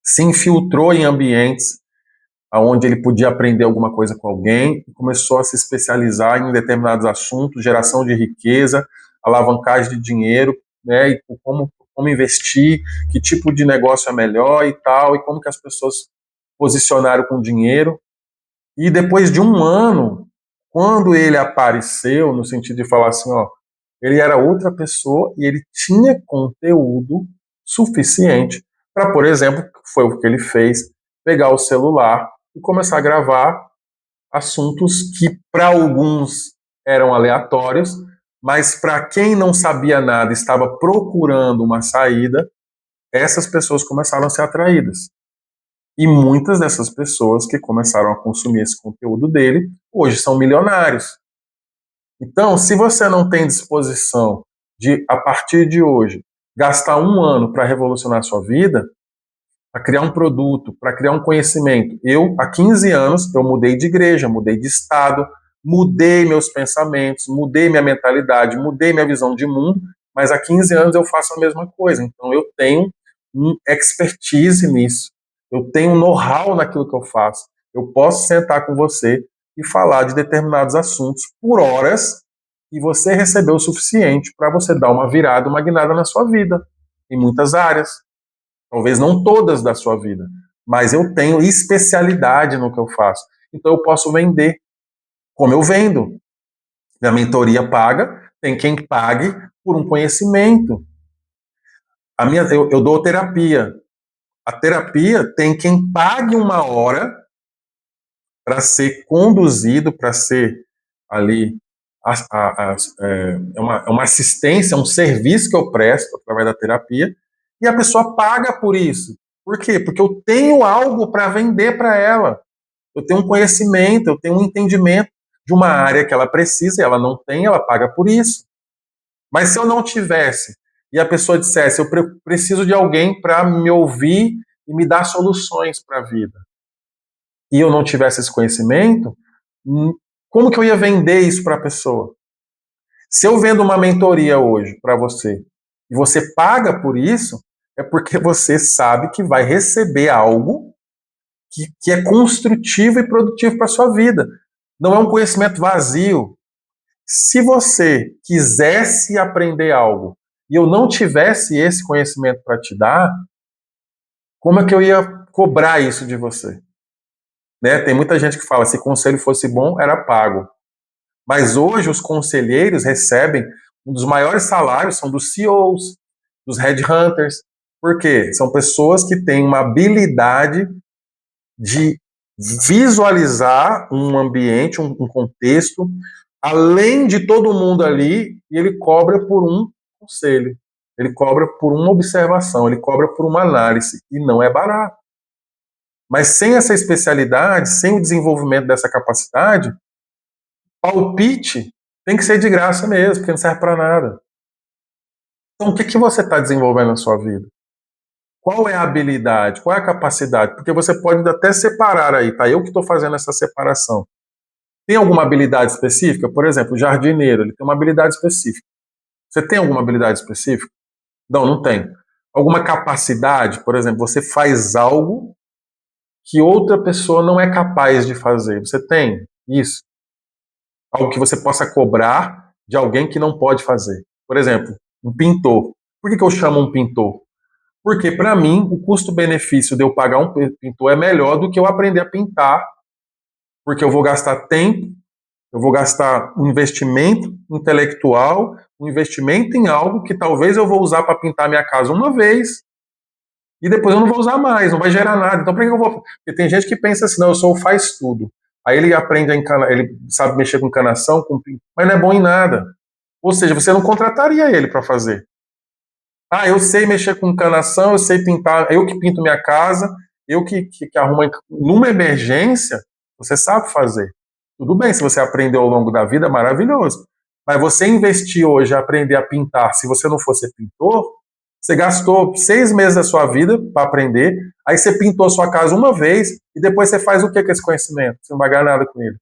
Speaker 1: se infiltrou em ambientes onde ele podia aprender alguma coisa com alguém, e começou a se especializar em determinados assuntos, geração de riqueza, alavancagem de dinheiro, né, e como investir, que tipo de negócio é melhor e tal, e como que as pessoas posicionaram com dinheiro. E depois de um ano, quando ele apareceu, no sentido de falar assim, ó, ele era outra pessoa e ele tinha conteúdo suficiente para, por exemplo, foi o que ele fez, pegar o celular e começar a gravar assuntos que para alguns eram aleatórios, mas para quem não sabia nada, estava procurando uma saída, essas pessoas começaram a ser atraídas. E muitas dessas pessoas que começaram a consumir esse conteúdo dele, hoje são milionários. Então, se você não tem disposição de, a partir de hoje, gastar um ano para revolucionar a sua vida, para criar um produto, para criar um conhecimento. Eu, há 15 anos, eu mudei de igreja, mudei de estado, mudei meus pensamentos, mudei minha mentalidade, mudei minha visão de mundo, mas há 15 anos eu faço a mesma coisa. Então, eu tenho um expertise nisso. Eu tenho um know-how naquilo que eu faço. Eu posso sentar com você e falar de determinados assuntos por horas e você receber o suficiente para você dar uma virada, uma guinada na sua vida, em muitas áreas. Talvez não todas da sua vida, mas eu tenho especialidade no que eu faço. Então eu posso vender, como eu vendo. Minha mentoria paga, tem quem pague por um conhecimento. Eu dou terapia. A terapia tem quem pague uma hora para ser conduzido, para ser ali é uma assistência, um serviço que eu presto através da terapia, e a pessoa paga por isso. Por quê? Porque eu tenho algo para vender para ela. Eu tenho um conhecimento, eu tenho um entendimento de uma área que ela precisa, e ela não tem, ela paga por isso. Mas se eu não tivesse, e a pessoa dissesse, eu preciso de alguém para me ouvir e me dar soluções para a vida, e eu não tivesse esse conhecimento, como que eu ia vender isso para a pessoa? Se eu vendo uma mentoria hoje para você e você paga por isso, é porque você sabe que vai receber algo que é construtivo e produtivo para a sua vida. Não é um conhecimento vazio. Se você quisesse aprender algo e eu não tivesse esse conhecimento para te dar, como é que eu ia cobrar isso de você? Né? Tem muita gente que fala, se conselho fosse bom, era pago. Mas hoje os conselheiros recebem um dos maiores salários, são dos CEOs, dos headhunters. Por quê? São pessoas que têm uma habilidade de visualizar um ambiente, um contexto, além de todo mundo ali, e ele cobra por um conselho, ele cobra por uma observação, ele cobra por uma análise, e não é barato. Mas sem essa especialidade, sem o desenvolvimento dessa capacidade, palpite tem que ser de graça mesmo, porque não serve para nada. Então, o que, que você está desenvolvendo na sua vida? Qual é a habilidade? Qual é a capacidade? Porque você pode até separar aí, tá? Eu que estou fazendo essa separação. Tem alguma habilidade específica? Por exemplo, o jardineiro, ele tem uma habilidade específica. Você tem alguma habilidade específica? Não, não tem. Alguma capacidade? Por exemplo, você faz algo que outra pessoa não é capaz de fazer. Você tem isso? Algo que você possa cobrar de alguém que não pode fazer. Por exemplo, um pintor. Por que eu chamo um pintor? Porque, para mim, o custo-benefício de eu pagar um pintor é melhor do que eu aprender a pintar, porque eu vou gastar tempo, eu vou gastar um investimento intelectual, um investimento em algo que talvez eu vou usar para pintar minha casa uma vez e depois eu não vou usar mais, não vai gerar nada. Então, para que eu vou. Porque tem gente que pensa assim, não, eu sou o faz tudo. Aí ele aprende a encanar, ele sabe mexer com encanação, mas não é bom em nada. Ou seja, você não contrataria ele para fazer. Ah, eu sei mexer com encanação, eu sei pintar, eu que pinto minha casa, eu que arrumo. Numa emergência, você sabe fazer. Tudo bem, se você aprendeu ao longo da vida, maravilhoso. Mas você investir hoje a aprender a pintar, se você não fosse pintor, você gastou 6 meses da sua vida para aprender, aí você pintou a sua casa uma vez, e depois você faz o que com esse conhecimento? Você não vai ganhar nada com ele.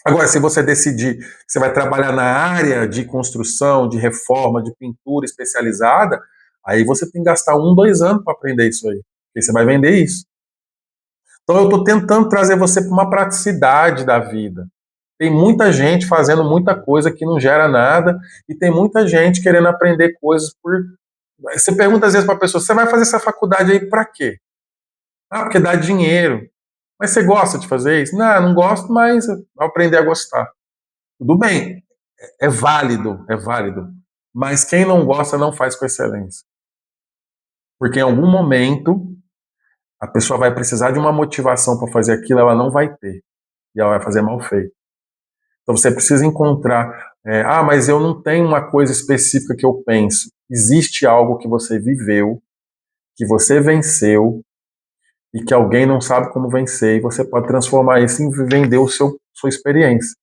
Speaker 1: Agora, se você decidir que você vai trabalhar na área de construção, de reforma, de pintura especializada, aí você tem que gastar 1, 2 anos para aprender isso aí. Porque você vai vender isso. Então eu estou tentando trazer você para uma praticidade da vida. Tem muita gente fazendo muita coisa que não gera nada, e tem muita gente querendo aprender coisas por. Você pergunta às vezes para a pessoa: você vai fazer essa faculdade aí para quê? Ah, porque dá dinheiro. Mas você gosta de fazer isso? Não, não gosto, mas eu vou aprender a gostar. Tudo bem, é válido, é válido. Mas quem não gosta não faz com excelência. Porque em algum momento a pessoa vai precisar de uma motivação para fazer aquilo, ela não vai ter. E ela vai fazer mal feito. Então você precisa encontrar. Mas eu não tenho uma coisa específica que eu penso. Existe algo que você viveu, que você venceu, e que alguém não sabe como vencer, e você pode transformar isso em vender sua experiência.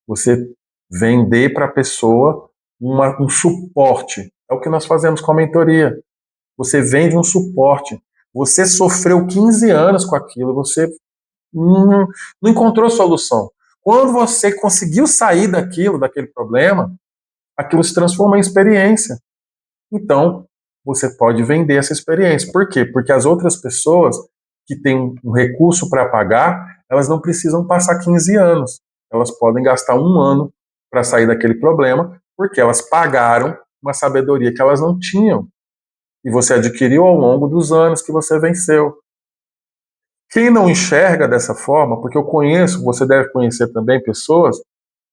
Speaker 1: Você vender para a pessoa um suporte. É o que nós fazemos com a mentoria. Você vende um suporte. Você sofreu 15 anos com aquilo, você não encontrou solução. Quando você conseguiu sair daquele problema, aquilo se transforma em experiência. Então, você pode vender essa experiência. Por quê? Porque as outras pessoas que têm um recurso para pagar, elas não precisam passar 15 anos. Elas podem gastar 1 ano para sair daquele problema, porque elas pagaram uma sabedoria que elas não tinham. E você adquiriu ao longo dos anos que você venceu. Quem não enxerga dessa forma, porque eu conheço, você deve conhecer também pessoas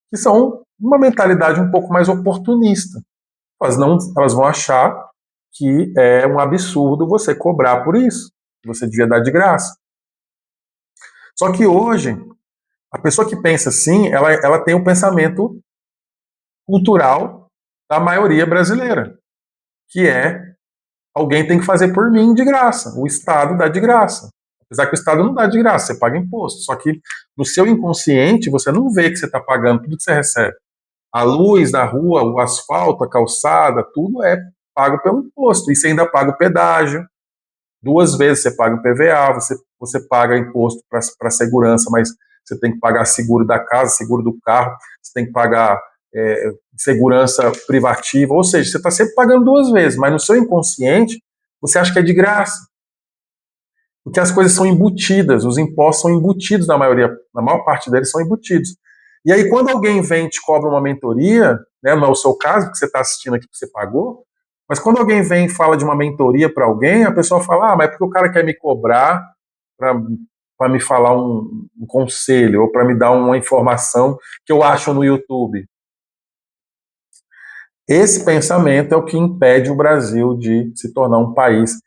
Speaker 1: que são uma mentalidade um pouco mais oportunista. Elas vão achar que é um absurdo você cobrar por isso. Você devia dar de graça. Só que hoje, a pessoa que pensa assim, ela tem o pensamento cultural da maioria brasileira, que é: alguém tem que fazer por mim de graça. O Estado dá de graça. Apesar que o Estado não dá de graça, você paga imposto. Só que no seu inconsciente, você não vê que você está pagando tudo que você recebe. A luz da rua, o asfalto, a calçada, tudo é pago pelo imposto. E você ainda paga o pedágio. 2 vezes você paga o PVA, você paga imposto para segurança, mas você tem que pagar seguro da casa, seguro do carro, você tem que pagar segurança privativa, ou seja, você está sempre pagando 2 vezes, mas no seu inconsciente você acha que é de graça. Porque as coisas são embutidas, os impostos são embutidos na maior parte deles são embutidos. E aí, quando alguém vem e te cobra uma mentoria, né, não é o seu caso, porque você está assistindo aqui que você pagou, mas quando alguém vem e fala de uma mentoria para alguém, a pessoa fala: mas é porque o cara quer me cobrar para me falar um conselho, ou para me dar uma informação que eu acho no YouTube. Esse pensamento é o que impede o Brasil de se tornar um país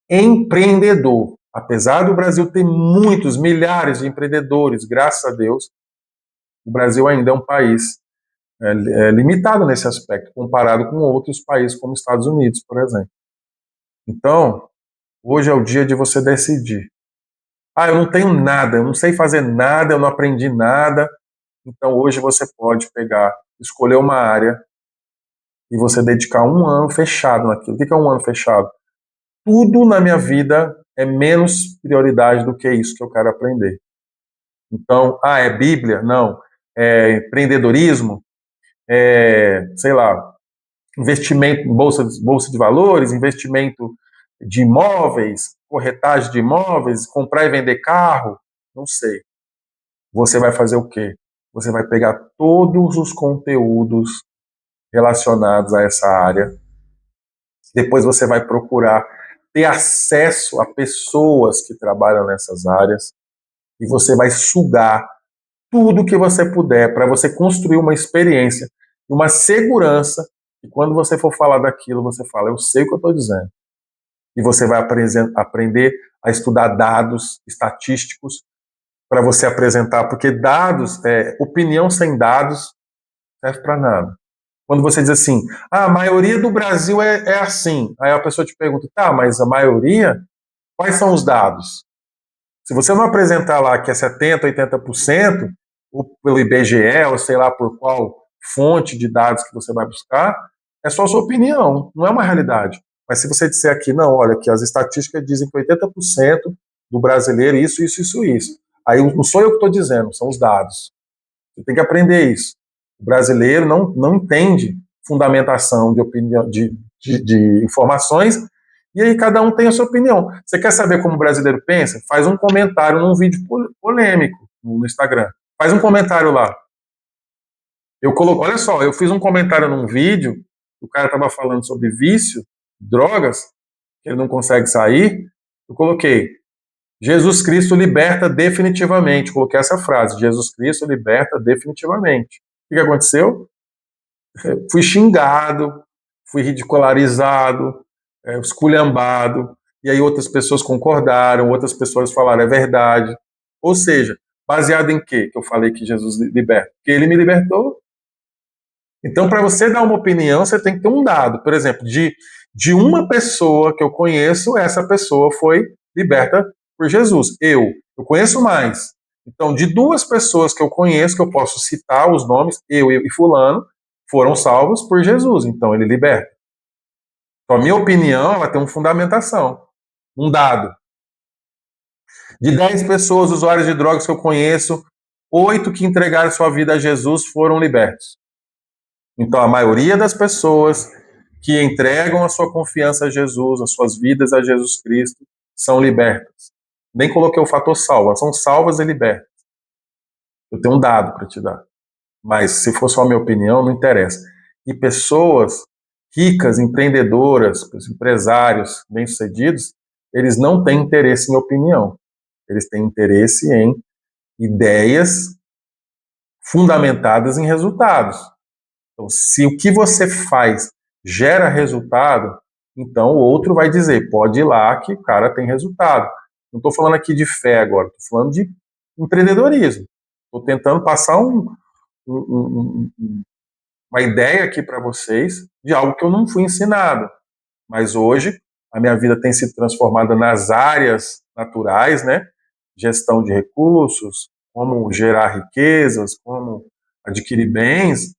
Speaker 1: empreendedor. Apesar do Brasil ter muitos, milhares de empreendedores, graças a Deus, o Brasil ainda é um país limitado nesse aspecto, comparado com outros países como Estados Unidos, por exemplo. Então, hoje é o dia de você decidir. Eu não tenho nada, eu não sei fazer nada, eu não aprendi nada. Então, hoje você pode pegar, escolher uma área e você dedicar 1 ano fechado naquilo. O que é 1 ano fechado? Tudo na minha vida é menos prioridade do que isso que eu quero aprender. Então, é Bíblia? Não. É empreendedorismo? Sei lá, investimento em bolsa de valores, investimento de imóveis, corretagem de imóveis, comprar e vender carro? Não sei. Você vai fazer o quê? Você vai pegar todos os conteúdos relacionados a essa área Depois você vai procurar ter acesso a pessoas que trabalham nessas áreas e você vai sugar tudo que você puder para você construir uma experiência, uma segurança, e quando você for falar daquilo, você fala, eu sei o que eu estou dizendo. E você vai aprender a estudar dados estatísticos para você apresentar, porque dados, opinião sem dados, serve para nada. Quando você diz assim, a maioria do Brasil é assim, aí a pessoa te pergunta, tá, mas a maioria, quais são os dados? Se você não apresentar lá que é 70%, 80%, ou pelo IBGE, ou sei lá por qual fonte de dados que você vai buscar, é só a sua opinião, não é uma realidade. Mas se você disser aqui, não, olha, que as estatísticas dizem que 80% do brasileiro, isso. Aí não sou eu que estou dizendo, são os dados. Você tem que aprender isso. O brasileiro não entende fundamentação de opinião, de informações, e aí cada um tem a sua opinião. Você quer saber como o brasileiro pensa? Faz um comentário num vídeo polêmico no Instagram. Faz um comentário lá. Olha só, eu fiz um comentário num vídeo, o cara estava falando sobre vício, drogas, que ele não consegue sair. Eu coloquei, Jesus Cristo liberta definitivamente. Coloquei essa frase, Jesus Cristo liberta definitivamente. O que aconteceu? Fui xingado, fui ridicularizado, esculhambado, e aí outras pessoas concordaram, outras pessoas falaram, é verdade. Ou seja, baseado em quê que eu falei que Jesus liberta? Porque ele me libertou. Então, para você dar uma opinião, você tem que ter um dado. Por exemplo, de uma pessoa que eu conheço, essa pessoa foi liberta por Jesus. Eu conheço mais. Então, de duas pessoas que eu conheço, que eu posso citar os nomes, eu e fulano, foram salvos por Jesus. Então, ele liberta. Então, a minha opinião, ela tem uma fundamentação, um dado. De 10 pessoas, usuários de drogas que eu conheço, 8 que entregaram sua vida a Jesus foram libertos. Então, a maioria das pessoas que entregam a sua confiança a Jesus, as suas vidas a Jesus Cristo, são libertas. Nem coloquei o fator salva, são salvas e libertas. Eu tenho um dado para te dar. Mas, se for só a minha opinião, não interessa. E pessoas ricas, empreendedoras, empresários bem-sucedidos, eles não têm interesse em opinião. Eles têm interesse em ideias fundamentadas em resultados. Então, se o que você faz gera resultado, então o outro vai dizer, pode ir lá que o cara tem resultado. Não estou falando aqui de fé agora, estou falando de empreendedorismo. Estou tentando passar uma ideia aqui para vocês de algo que eu não fui ensinado. Mas hoje a minha vida tem se transformado nas áreas naturais, né? Gestão de recursos, como gerar riquezas, como adquirir bens,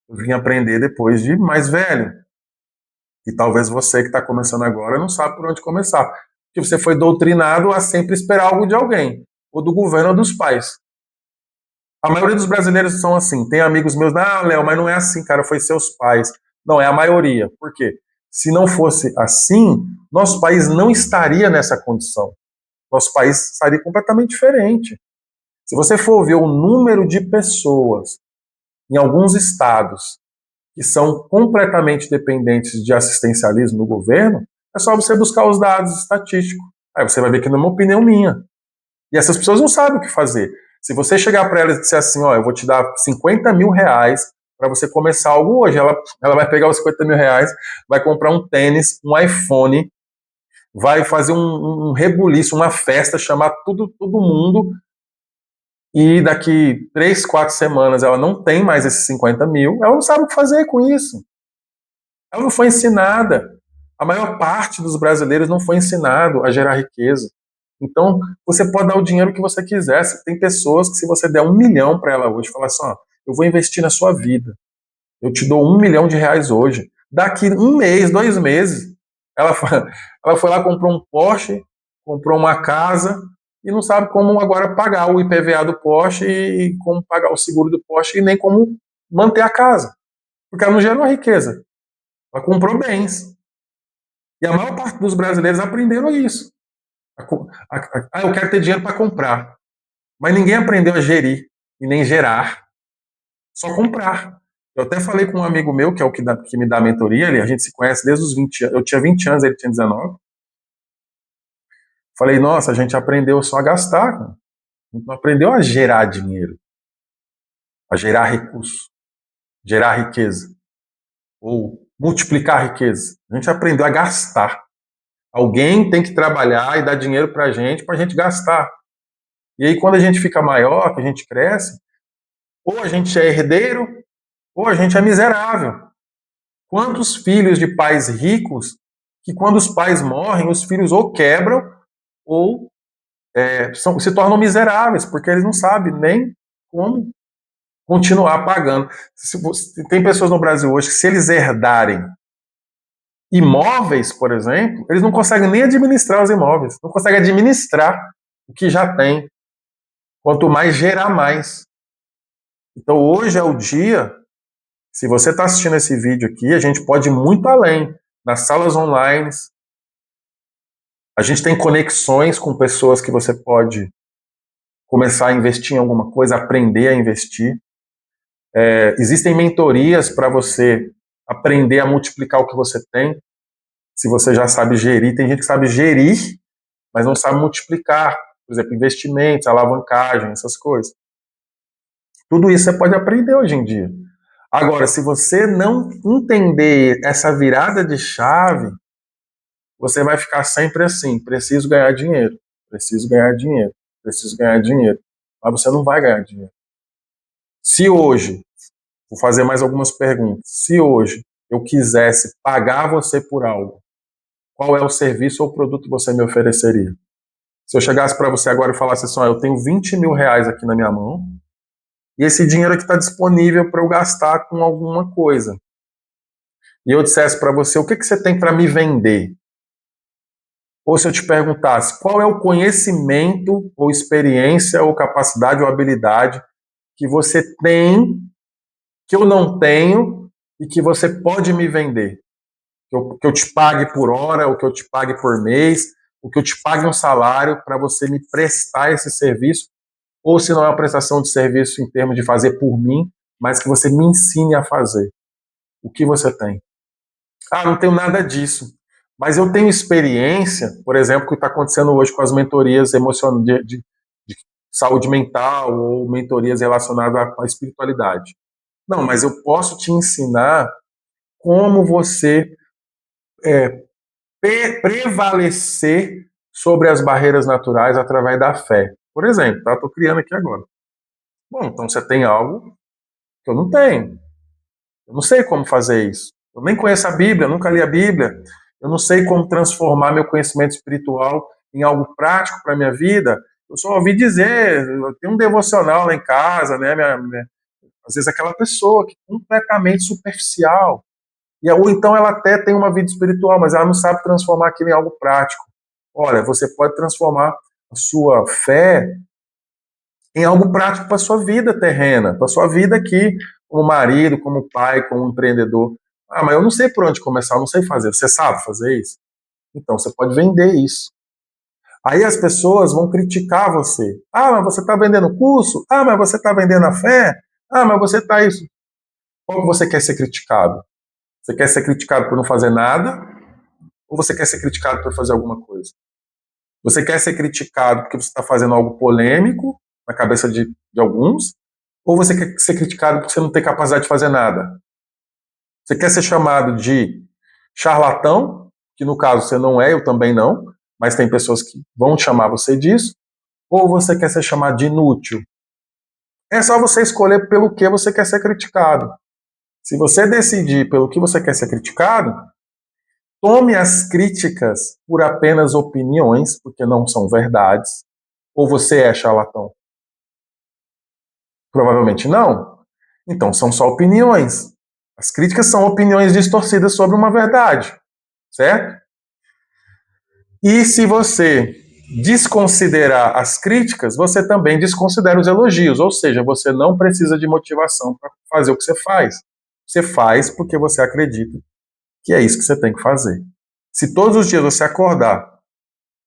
Speaker 1: eu vim aprender depois de mais velho. E talvez você que está começando agora não sabe por onde começar. Porque você foi doutrinado a sempre esperar algo de alguém, ou do governo ou dos pais. A maioria dos brasileiros são assim. Tem amigos meus, Léo, mas não é assim, cara, foi seus pais. Não, é a maioria. Por quê? Se não fosse assim, nosso país não estaria nessa condição. Nosso país estaria completamente diferente. Se você for ver o número de pessoas em alguns estados que são completamente dependentes de assistencialismo do governo, é só você buscar os dados estatísticos. Aí você vai ver que não é uma opinião minha. E essas pessoas não sabem o que fazer. Se você chegar para elas e disser assim, ó, eu vou te dar 50 mil reais para você começar algo hoje, ela vai pegar os 50 mil reais, vai comprar um tênis, um iPhone, vai fazer um rebuliço, uma festa, chamar todo mundo, e daqui 3, 4 semanas ela não tem mais esses 50 mil, ela não sabe o que fazer com isso. Ela não foi ensinada. A maior parte dos brasileiros não foi ensinado a gerar riqueza. Então, você pode dar o dinheiro que você quiser. Tem pessoas que, se você der 1 milhão para ela hoje, falar assim: ó, eu vou investir na sua vida. Eu te dou 1 milhão de reais hoje. Daqui 1 mês, 2 meses, ela foi, ela foi lá, comprou um Porsche, comprou uma casa e não sabe como agora pagar o IPVA do Porsche e como pagar o seguro do Porsche e nem como manter a casa. Porque ela não gerou riqueza. Ela comprou bens. E a maior parte dos brasileiros aprenderam isso. Eu quero ter dinheiro para comprar. Mas ninguém aprendeu a gerir e nem gerar. Só comprar. Eu até falei com um amigo meu, que é o que me dá mentoria, a gente se conhece desde os 20 anos, eu tinha 20 anos, ele tinha 19. Falei, nossa, a gente aprendeu só a gastar, cara. A gente não aprendeu a gerar dinheiro, a gerar recurso, gerar riqueza, ou multiplicar riqueza. A gente aprendeu a gastar. Alguém tem que trabalhar e dar dinheiro para a gente gastar. E aí, quando a gente fica maior, que a gente cresce, ou a gente é herdeiro, ou a gente é miserável. Quantos filhos de pais ricos que, quando os pais morrem, os filhos ou quebram ou se tornam miseráveis, porque eles não sabem nem como continuar pagando. Tem pessoas no Brasil hoje que, se eles herdarem imóveis, por exemplo, eles não conseguem nem administrar os imóveis, não conseguem administrar o que já tem, quanto mais gerar mais. Então hoje é o dia, se você está assistindo esse vídeo aqui, a gente pode ir muito além. Nas salas online, a gente tem conexões com pessoas que você pode começar a investir em alguma coisa, aprender a investir. Existem mentorias para você aprender a multiplicar o que você tem. Se você já sabe gerir, tem gente que sabe gerir, mas não sabe multiplicar. Por exemplo, investimentos, alavancagem, essas coisas. Tudo isso você pode aprender hoje em dia. Agora, se você não entender essa virada de chave, você vai ficar sempre assim: preciso ganhar dinheiro, preciso ganhar dinheiro, preciso ganhar dinheiro. Mas você não vai ganhar dinheiro. Se hoje, vou fazer mais algumas perguntas, se hoje eu quisesse pagar você por algo, qual é o serviço ou produto que você me ofereceria? Se eu chegasse para você agora e falasse assim, eu tenho 20 mil reais aqui na minha mão, e esse dinheiro aqui está disponível para eu gastar com alguma coisa. E eu dissesse para você, o que você tem para me vender? Ou se eu te perguntasse, qual é o conhecimento, ou experiência, ou capacidade, ou habilidade que você tem, que eu não tenho, e que você pode me vender? Que eu te pague por hora, ou que eu te pague por mês, ou que eu te pague um salário para você me prestar esse serviço, ou se não é uma prestação de serviço em termos de fazer por mim, mas que você me ensine a fazer. O que você tem? Ah, não tenho nada disso. Mas eu tenho experiência, por exemplo, que está acontecendo hoje com as mentorias emocionais de saúde mental ou mentorias relacionadas à espiritualidade. Não, mas eu posso te ensinar como você prevalecer sobre as barreiras naturais através da fé. Por exemplo, tá? Estou criando aqui agora. Bom, então você tem algo que eu não tenho. Eu não sei como fazer isso. Eu nem conheço a Bíblia, nunca li a Bíblia. Eu não sei como transformar meu conhecimento espiritual em algo prático para a minha vida. Eu só ouvi dizer, eu tenho um devocional lá em casa, né? Às vezes aquela pessoa que é completamente superficial. Ou então ela até tem uma vida espiritual, mas ela não sabe transformar aquilo em algo prático. Olha, você pode transformar a sua fé em algo prático para a sua vida terrena, para a sua vida aqui, como marido, como pai, como empreendedor. Ah, mas eu não sei por onde começar, eu não sei fazer. Você sabe fazer isso? Então, você pode vender isso. Aí as pessoas vão criticar você. Ah, mas você está vendendo curso? Ah, mas você está vendendo a fé? Ah, mas você está isso. Como você quer ser criticado? Você quer ser criticado por não fazer nada? Ou você quer ser criticado por fazer alguma coisa? Você quer ser criticado porque você está fazendo algo polêmico na cabeça de alguns? Ou você quer ser criticado porque você não tem capacidade de fazer nada? Você quer ser chamado de charlatão, que no caso você não é, eu também não, mas tem pessoas que vão chamar você disso, ou você quer ser chamado de inútil? É só você escolher pelo que você quer ser criticado. Se você decidir pelo que você quer ser criticado, tome as críticas por apenas opiniões, porque não são verdades, ou você é charlatão? Provavelmente não. Então são só opiniões. As críticas são opiniões distorcidas sobre uma verdade, certo? E se você desconsiderar as críticas, você também desconsidera os elogios, ou seja, você não precisa de motivação para fazer o que você faz. Você faz porque você acredita que é isso que você tem que fazer. Se todos os dias você acordar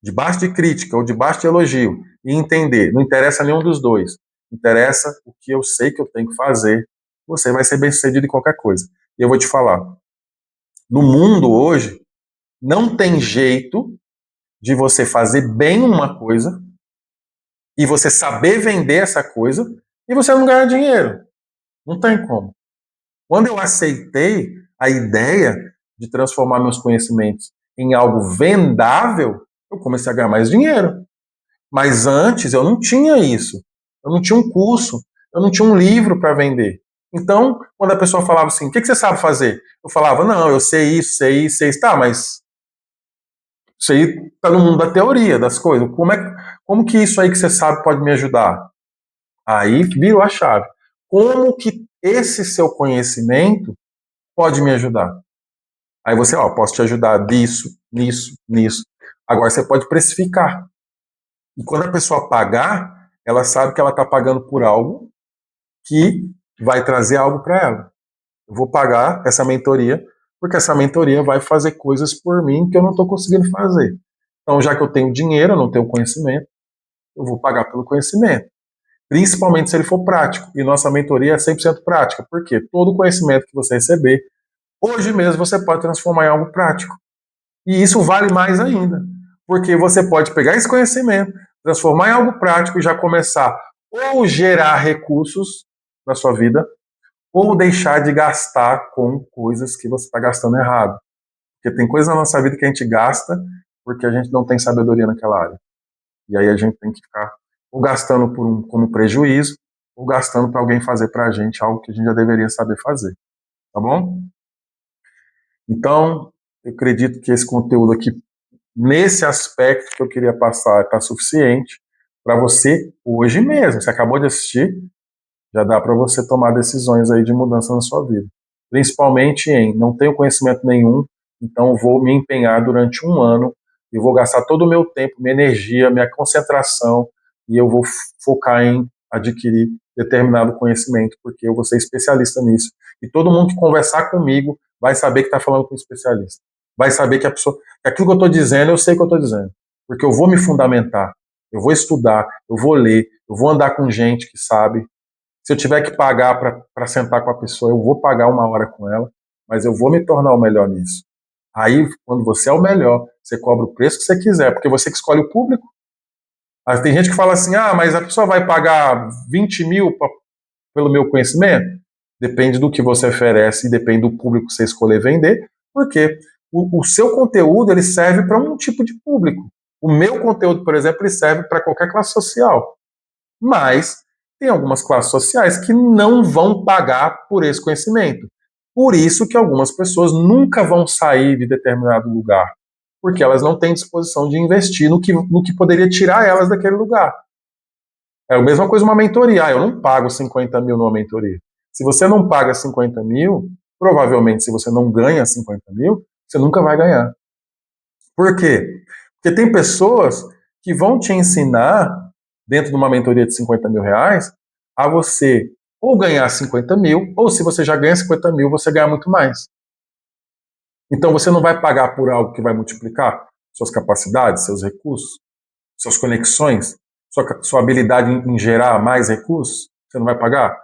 Speaker 1: debaixo de crítica ou debaixo de elogio e entender, não interessa nenhum dos dois, interessa o que eu sei que eu tenho que fazer, você vai ser bem-sucedido em qualquer coisa. E eu vou te falar, no mundo hoje, não tem jeito de você fazer bem uma coisa e você saber vender essa coisa e você não ganhar dinheiro. Não tem como. Quando eu aceitei a ideia de transformar meus conhecimentos em algo vendável, eu comecei a ganhar mais dinheiro. Mas antes eu não tinha isso. Eu não tinha um curso, eu não tinha um livro para vender. Então, quando a pessoa falava assim, o que você sabe fazer? Eu falava, não, eu sei isso, sei isso, sei isso. Tá, mas isso aí está no mundo da teoria, das coisas. Como que isso aí que você sabe pode me ajudar? Aí virou a chave. Como que esse seu conhecimento pode me ajudar? Aí você, ó, posso te ajudar disso, nisso, nisso. Agora você pode precificar. E quando a pessoa pagar, ela sabe que ela está pagando por algo que vai trazer algo para ela. Eu vou pagar essa mentoria, porque essa mentoria vai fazer coisas por mim que eu não estou conseguindo fazer. Então, já que eu tenho dinheiro, eu não tenho conhecimento, eu vou pagar pelo conhecimento. Principalmente se ele for prático. E nossa mentoria é 100% prática. Porque todo conhecimento que você receber, hoje mesmo você pode transformar em algo prático. E isso vale mais ainda. Porque você pode pegar esse conhecimento, transformar em algo prático e já começar ou gerar recursos na sua vida, ou deixar de gastar com coisas que você está gastando errado. Porque tem coisas na nossa vida que a gente gasta porque a gente não tem sabedoria naquela área. E aí a gente tem que ficar ou gastando como prejuízo, ou gastando para alguém fazer para a gente algo que a gente já deveria saber fazer. Tá bom? Então, eu acredito que esse conteúdo aqui, nesse aspecto que eu queria passar, está suficiente para você hoje mesmo. Você acabou de assistir, já dá para você tomar decisões aí de mudança na sua vida. Principalmente em não tenho conhecimento nenhum, então vou me empenhar durante um ano e vou gastar todo o meu tempo, minha energia, minha concentração e eu vou focar em adquirir determinado conhecimento, porque eu vou ser especialista nisso. E todo mundo que conversar comigo vai saber que está falando com um especialista. Vai saber que a pessoa, que aquilo que eu estou dizendo, eu sei que eu estou dizendo. Porque eu vou me fundamentar, eu vou estudar, eu vou ler, eu vou andar com gente que sabe. Se eu tiver que pagar para sentar com a pessoa, eu vou pagar uma hora com ela, mas eu vou me tornar o melhor nisso. Aí, quando você é o melhor, você cobra o preço que você quiser, porque você que escolhe o público. Aí tem gente que fala assim, mas a pessoa vai pagar 20 mil pelo meu conhecimento? Depende do que você oferece e depende do público que você escolher vender, porque o seu conteúdo ele serve para um tipo de público. O meu conteúdo, por exemplo, ele serve para qualquer classe social. Mas tem algumas classes sociais que não vão pagar por esse conhecimento. Por isso que algumas pessoas nunca vão sair de determinado lugar, porque elas não têm disposição de investir no que poderia tirar elas daquele lugar. É a mesma coisa uma mentoria. Eu não pago 50 mil numa mentoria. Se você não paga 50 mil, provavelmente se você não ganha 50 mil, você nunca vai ganhar. Por quê? Porque tem pessoas que vão te ensinar, dentro de uma mentoria de 50 mil reais, a você ou ganhar 50 mil, ou se você já ganha 50 mil, você ganha muito mais. Então você não vai pagar por algo que vai multiplicar suas capacidades, seus recursos, suas conexões, sua habilidade em gerar mais recursos. Você não vai pagar?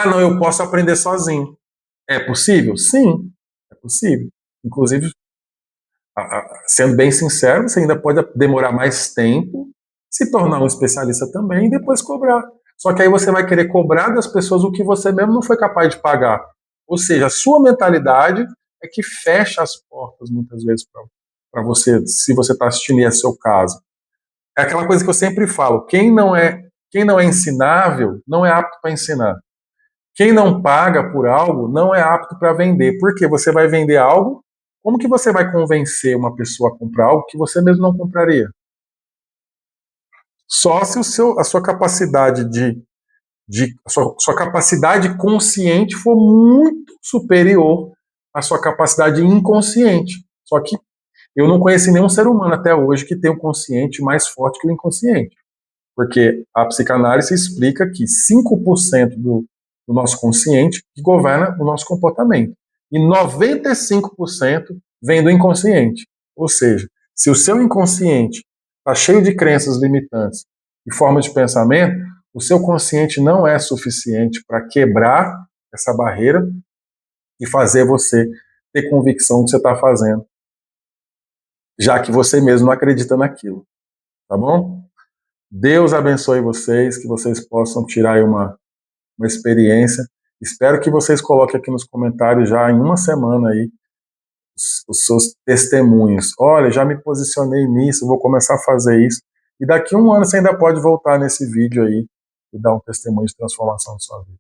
Speaker 1: Não, eu posso aprender sozinho. É possível? Sim, é possível. Inclusive, sendo bem sincero, você ainda pode demorar mais tempo, se tornar um especialista também e depois cobrar. Só que aí você vai querer cobrar das pessoas o que você mesmo não foi capaz de pagar. Ou seja, a sua mentalidade é que fecha as portas muitas vezes para você, se você está assistindo e é seu caso. É aquela coisa que eu sempre falo: quem não é ensinável não é apto para ensinar. Quem não paga por algo não é apto para vender. Porque você vai vender algo, como que você vai convencer uma pessoa a comprar algo que você mesmo não compraria? Só se a sua capacidade sua capacidade consciente for muito superior à sua capacidade inconsciente. Só que eu não conheci nenhum ser humano até hoje que tenha um consciente mais forte que o inconsciente. Porque a psicanálise explica que 5% do nosso consciente que governa o nosso comportamento. E 95% vem do inconsciente. Ou seja, se o seu inconsciente está cheio de crenças limitantes e formas de pensamento, o seu consciente não é suficiente para quebrar essa barreira e fazer você ter convicção do que você está fazendo, já que você mesmo não acredita naquilo, tá bom? Deus abençoe vocês, que vocês possam tirar aí uma experiência. Espero que vocês coloquem aqui nos comentários já em uma semana aí os seus testemunhos. Olha, já me posicionei nisso, vou começar a fazer isso. E daqui a um ano você ainda pode voltar nesse vídeo aí e dar um testemunho de transformação na sua vida.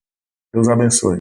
Speaker 1: Deus abençoe.